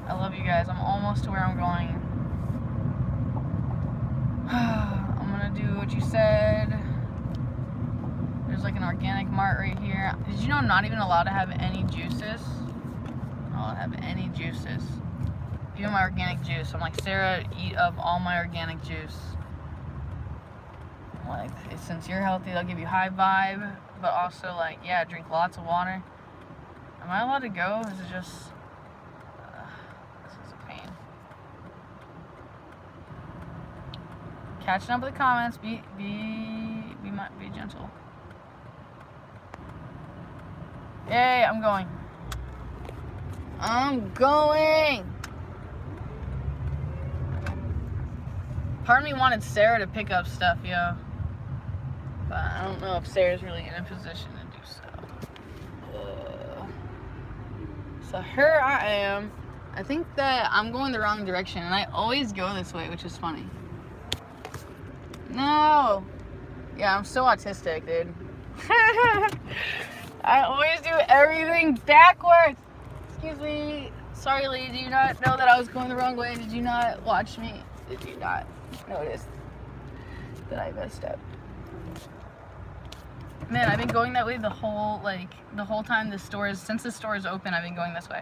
I love you guys. I'm almost to where I'm going. I'm gonna do what you said. There's like an organic mart right here. Did you know I'm not even allowed to have any juices? I'm not allowed to have any juices. Even my organic juice. I'm like, Sarah, eat up all my organic juice. I'm like, since you're healthy, they'll give you high vibe, but also, like, yeah, drink lots of water. Am I allowed to go? Is it just... this is a pain. Catching up with the comments. Be gentle. Yay, I'm going. I'm going! Part of me wanted Sarah to pick up stuff, yo. But I don't know if Sarah's really in a position to do so. So here I am. I think that I'm going the wrong direction, and I always go this way, which is funny. No! Yeah, I'm so autistic, dude. I always do everything backwards. Excuse me. Sorry, lady. Did you not know that I was going the wrong way? Did you not watch me? Did you not notice that I messed up? Man, I've been going that way the whole time since the store is open, I've been going this way.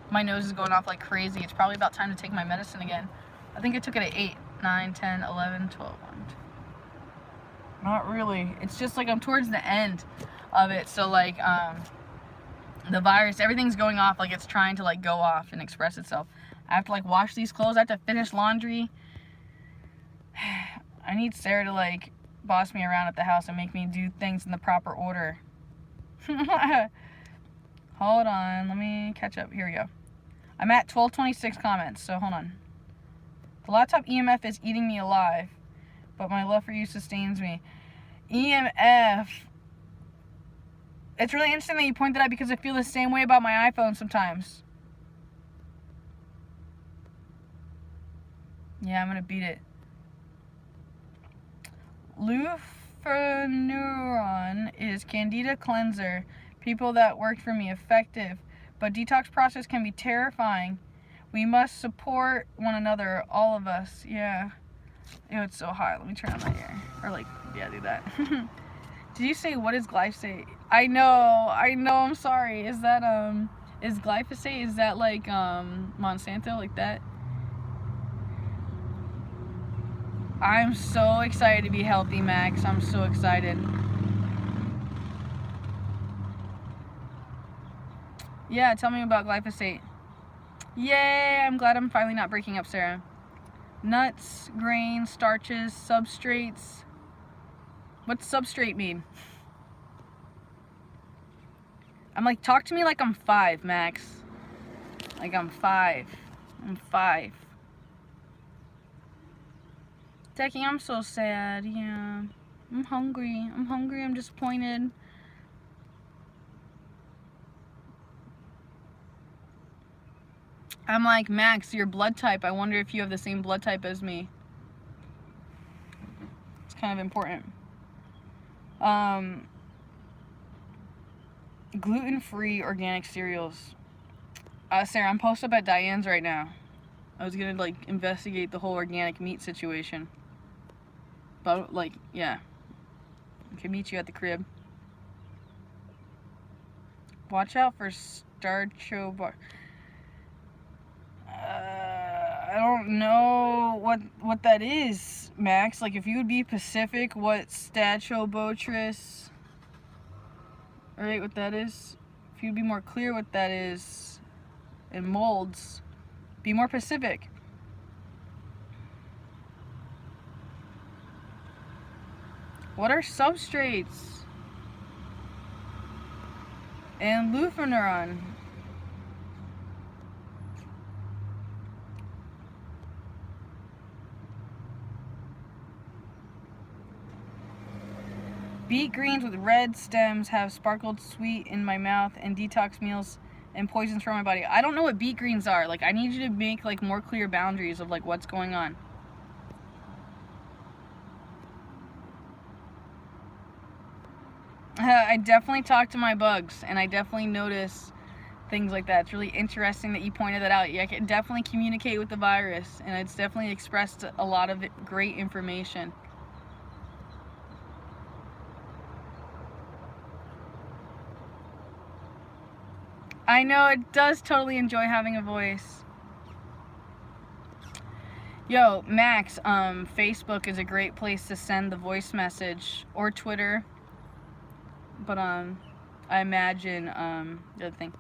My nose is going off like crazy. It's probably about time to take my medicine again. I think I took it at 8, 9, 10, 11, 12, 1, 2. Not really. It's just like I'm towards the end of it. So like the virus, everything's going off, like it's trying to like go off and express itself. I have to like wash these clothes. I have to finish laundry. I need Sarah to like boss me around at the house and make me do things in the proper order. Hold on, let me catch up. Here we go. I'm at 1226 comments, so hold on. The laptop EMF is eating me alive, but my love for you sustains me. EMF. It's really interesting that you point that out because I feel the same way about my iPhone sometimes. Yeah, I'm gonna beat it. Lufenuron is Candida cleanser. People that worked for me, effective, but detox process can be terrifying. We must support one another, all of us. Yeah. Ew, it's so hot. Let me turn on my air. Or like, yeah, do that. Did you say what is glyphosate? I know, I'm sorry. Is that is glyphosate, is that like Monsanto, like that? I'm so excited to be healthy, Max. I'm so excited. Yeah, tell me about glyphosate. Yay, I'm glad I'm finally not breaking up Sarah. Nuts, grains, starches, substrates. What's substrate mean? I'm like, talk to me like I'm 5, Max. Like I'm 5. I'm 5. Decky, I'm so sad. Yeah. I'm hungry. I'm disappointed. I'm like, Max, your blood type. I wonder if you have the same blood type as me. It's kind of important. Gluten-free organic cereals. Sarah, I'm posted up at Diane's right now. I was gonna like investigate the whole organic meat situation. But like, yeah. I can meet you at the crib. Watch out for Starcho Bar. I don't know what that is, Max. Like, if you would be specific, what Stachobotris, right? What that is? If you'd be more clear what that is, and molds, be more specific. What are substrates? And Lufenuron. Beet greens with red stems have sparkled sweet in my mouth and detox meals and poisons for my body. I don't know what beet greens are. Like, I need you to make like more clear boundaries of like what's going on. I definitely talk to my bugs, and I definitely notice things like that. It's really interesting that you pointed that out. Yeah, I can definitely communicate with the virus, and it's definitely expressed a lot of great information. I know, it does totally enjoy having a voice. Yo, Max, Facebook is a great place to send the voice message, or Twitter. But I imagine the other thing.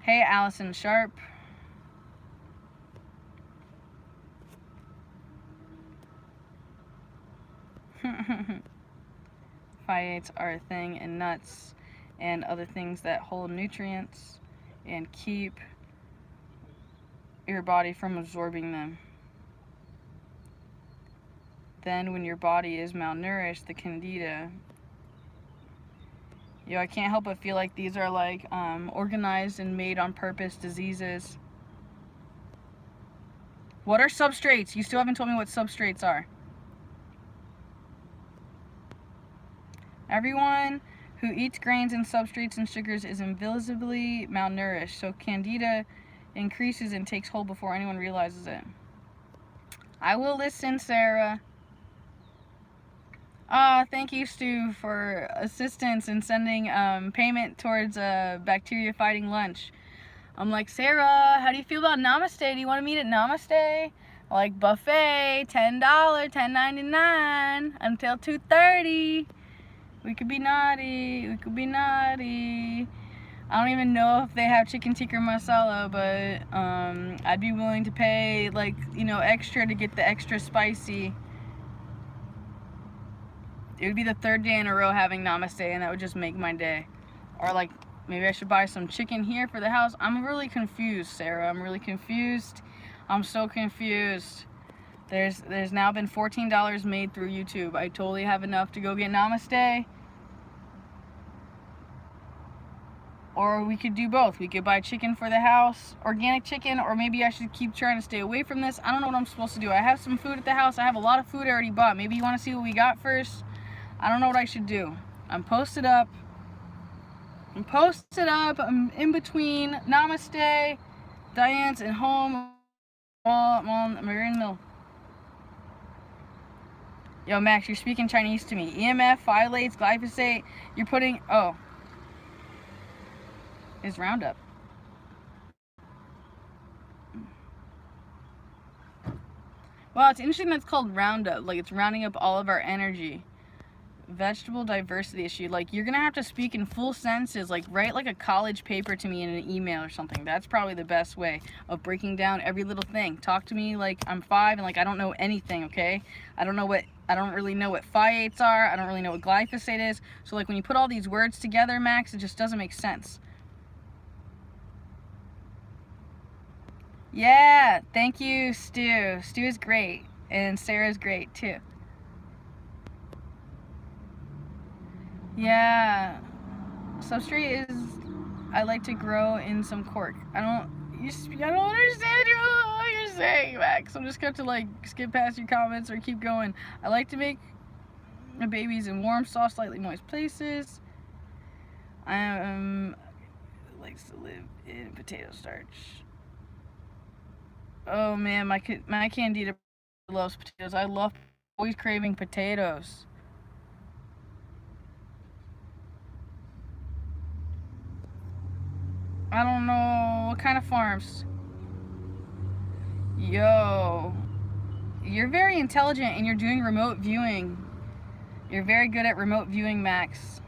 Hey, Allison Sharp. Phytates are a thing in nuts and other things that hold nutrients and keep your body from absorbing them. Then when your body is malnourished, the candida. Yo, I can't help but feel like these are like organized and made on purpose diseases. What are substrates? You still haven't told me what substrates are. Everyone who eats grains and substrates and sugars is invisibly malnourished, so candida increases and takes hold before anyone realizes it. I will listen, Sarah. Thank you, Stu, for assistance in sending payment towards a bacteria fighting lunch. I'm like, Sarah, how do you feel about Namaste? Do you want to meet at Namaste? Like buffet, $10, $10.99 until 2:30. We could be naughty. We could be naughty. I don't even know if they have chicken tikka masala, but I'd be willing to pay, like, you know, extra to get the extra spicy. It would be the third day in a row having Namaste, and that would just make my day. Or like, maybe I should buy some chicken here for the house. I'm really confused, Sarah. I'm really confused. I'm so confused. There's now been $14 made through YouTube. I totally have enough to go get Namaste. Or we could do both. We could buy chicken for the house, organic chicken, or maybe I should keep trying to stay away from this. I don't know what I'm supposed to do. I have some food at the house. I have a lot of food I already bought. Maybe you want to see what we got first? I don't know what I should do. I'm posted up. I'm in between Namaste, Diane's, and home. I'm on Marion Mill. Yo, Max, you're speaking Chinese to me. EMF, phthalates, glyphosate. You're putting... Oh. Is Roundup. Well, it's interesting that's called Roundup. Like, it's rounding up all of our energy. Vegetable diversity issue. Like, you're gonna have to speak in full sentences. Like, write like a college paper to me in an email or something. That's probably the best way of breaking down every little thing. Talk to me like I'm 5 and like I don't know anything, okay? I don't really know what phthalates are. I don't really know what glyphosate is. So like when you put all these words together, Max, it just doesn't make sense. Yeah, thank you, Stu. Stu is great, and Sarah's great too. Yeah, substrate is I like to grow in some cork. I don't understand what you're saying, Max. I'm just going to like skip past your comments or keep going. I like to make my babies in warm, soft, slightly moist places. I likes to live in potato starch. Oh man, my candida loves potatoes. I love always craving potatoes. I don't know what kind of farms. Yo, you're very intelligent and you're doing remote viewing. You're very good at remote viewing, Max.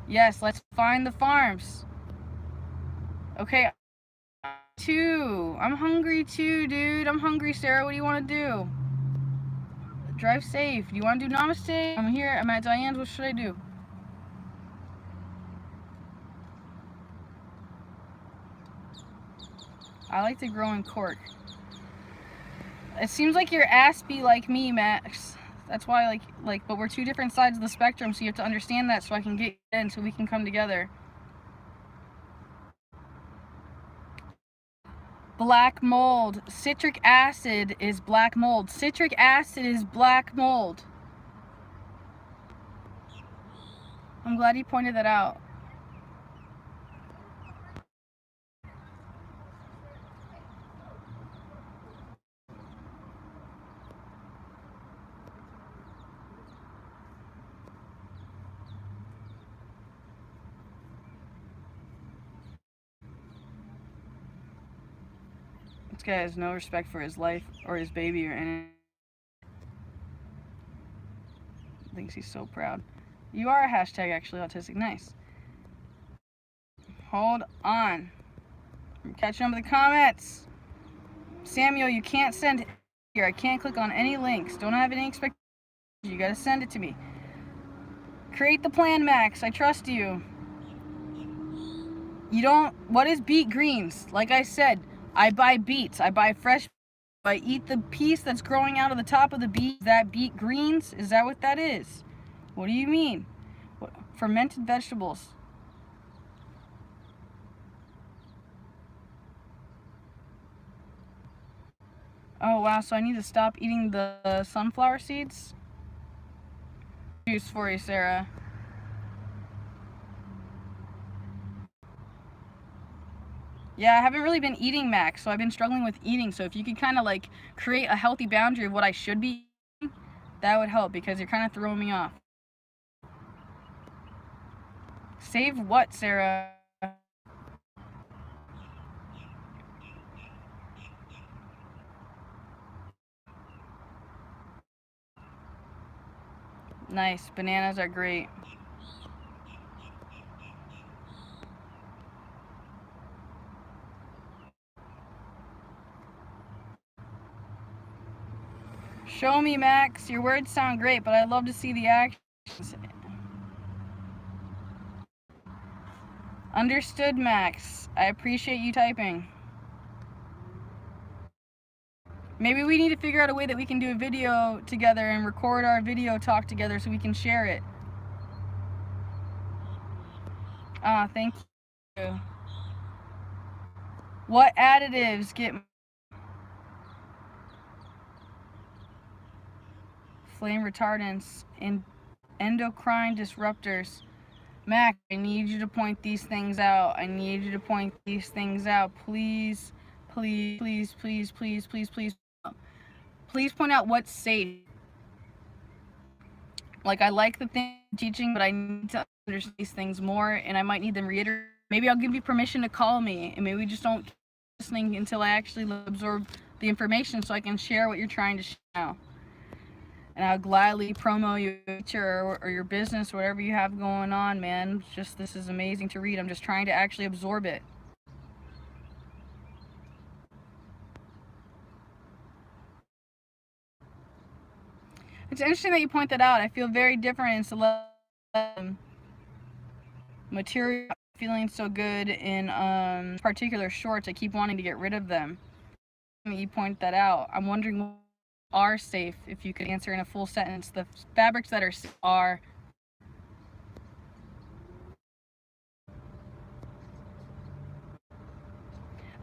Yes, let's find the farms. Okay, too. I'm hungry too, dude. I'm hungry, Sarah. What do you want to do? Drive safe. Do you want to do Namaste? I'm here. I'm at Diane's. What should I do? I like to grow in cork. It seems like you're aspy like me, Max. That's why, but we're two different sides of the spectrum, so you have to understand that so I can get in, so we can come together. Black mold. Citric acid is black mold. Citric acid is black mold. I'm glad you pointed that out. This guy has no respect for his life or his baby or anything. Thinks he's so proud. You are a hashtag actually autistic. Nice. Hold on. I'm catching up with the comments. Samuel, you can't send it here. I can't click on any links. Don't have any expectations. You gotta send it to me. Create the plan, Max. I trust you. You don't... What is beet greens? Like I said, I buy beets. I buy fresh. I eat the piece that's growing out of the top of the beet. That beet greens? Is that what that is? What do you mean? What? Fermented vegetables. Oh wow, so I need to stop eating the sunflower seeds? Juice for you, Sarah. Yeah, I haven't really been eating, Max, so I've been struggling with eating. So if you could kind of like create a healthy boundary of what I should be eating, that would help because you're kind of throwing me off. Save what, Sarah? Nice. Bananas are great. Show me, Max. Your words sound great, but I'd love to see the actions. Understood, Max. I appreciate you typing. Maybe we need to figure out a way that we can do a video together and record our video talk together so we can share it. Ah, thank you. What additives get flame retardants and endocrine disruptors? Mac, I need you to point these things out. I need you to point these things out. Please, please, please, please, please, please, please. Please point out what's safe. Like, I like the thing teaching, but I need to understand these things more, and I might need them reiterate. Maybe I'll give you permission to call me, and maybe we just don't keep listening until I actually absorb the information so I can share what you're trying to share now. And I'll gladly promo your future or your business, whatever you have going on, man. Just, this is amazing to read. I'm just trying to actually absorb it. It's interesting that you point that out. I feel very different in select material. Feeling so good in particular shorts. I keep wanting to get rid of them. You point that out. I'm wondering what are safe, if you could answer in a full sentence. The fabrics that are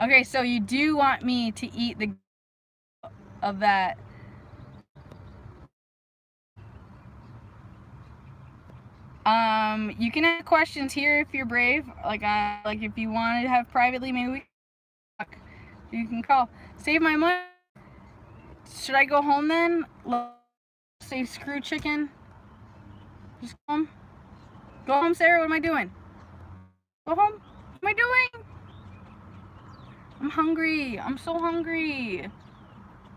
okay, so you do want me to eat the of that. You can ask questions here if you're brave. Like if you want to have privately, maybe we can talk. You can call. Save my money. Should I go home then? Say screw chicken. Just go home. Go home, Sarah. What am I doing? Go home. What am I doing? I'm hungry. I'm so hungry.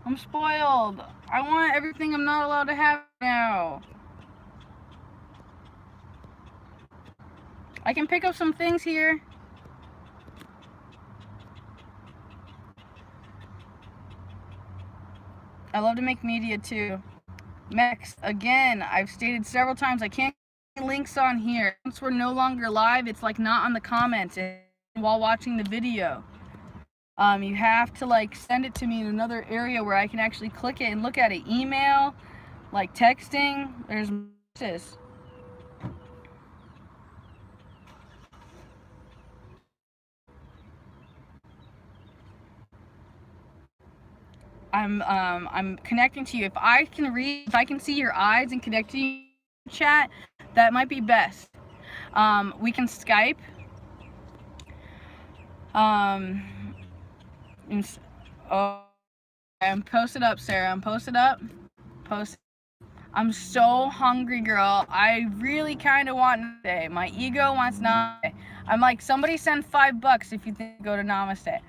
I'm spoiled. I want everything I'm not allowed to have now. I can pick up some things here. I love to make media too. Max, again, I've stated several times, I can't get links on here. Once we're no longer live, it's like not on the comments while watching the video. You have to like send it to me in another area where I can actually click it and look at it. Email, like texting, there's this. I'm connecting to you. If I can read, if I can see your eyes and connect to you in chat, that might be best. We can Skype. Oh, I'm posted up, Sarah. I'm posted up. I'm so hungry, girl. I really kind of want today. My ego wants not. I'm like, somebody send $5 if you think go to Namaste.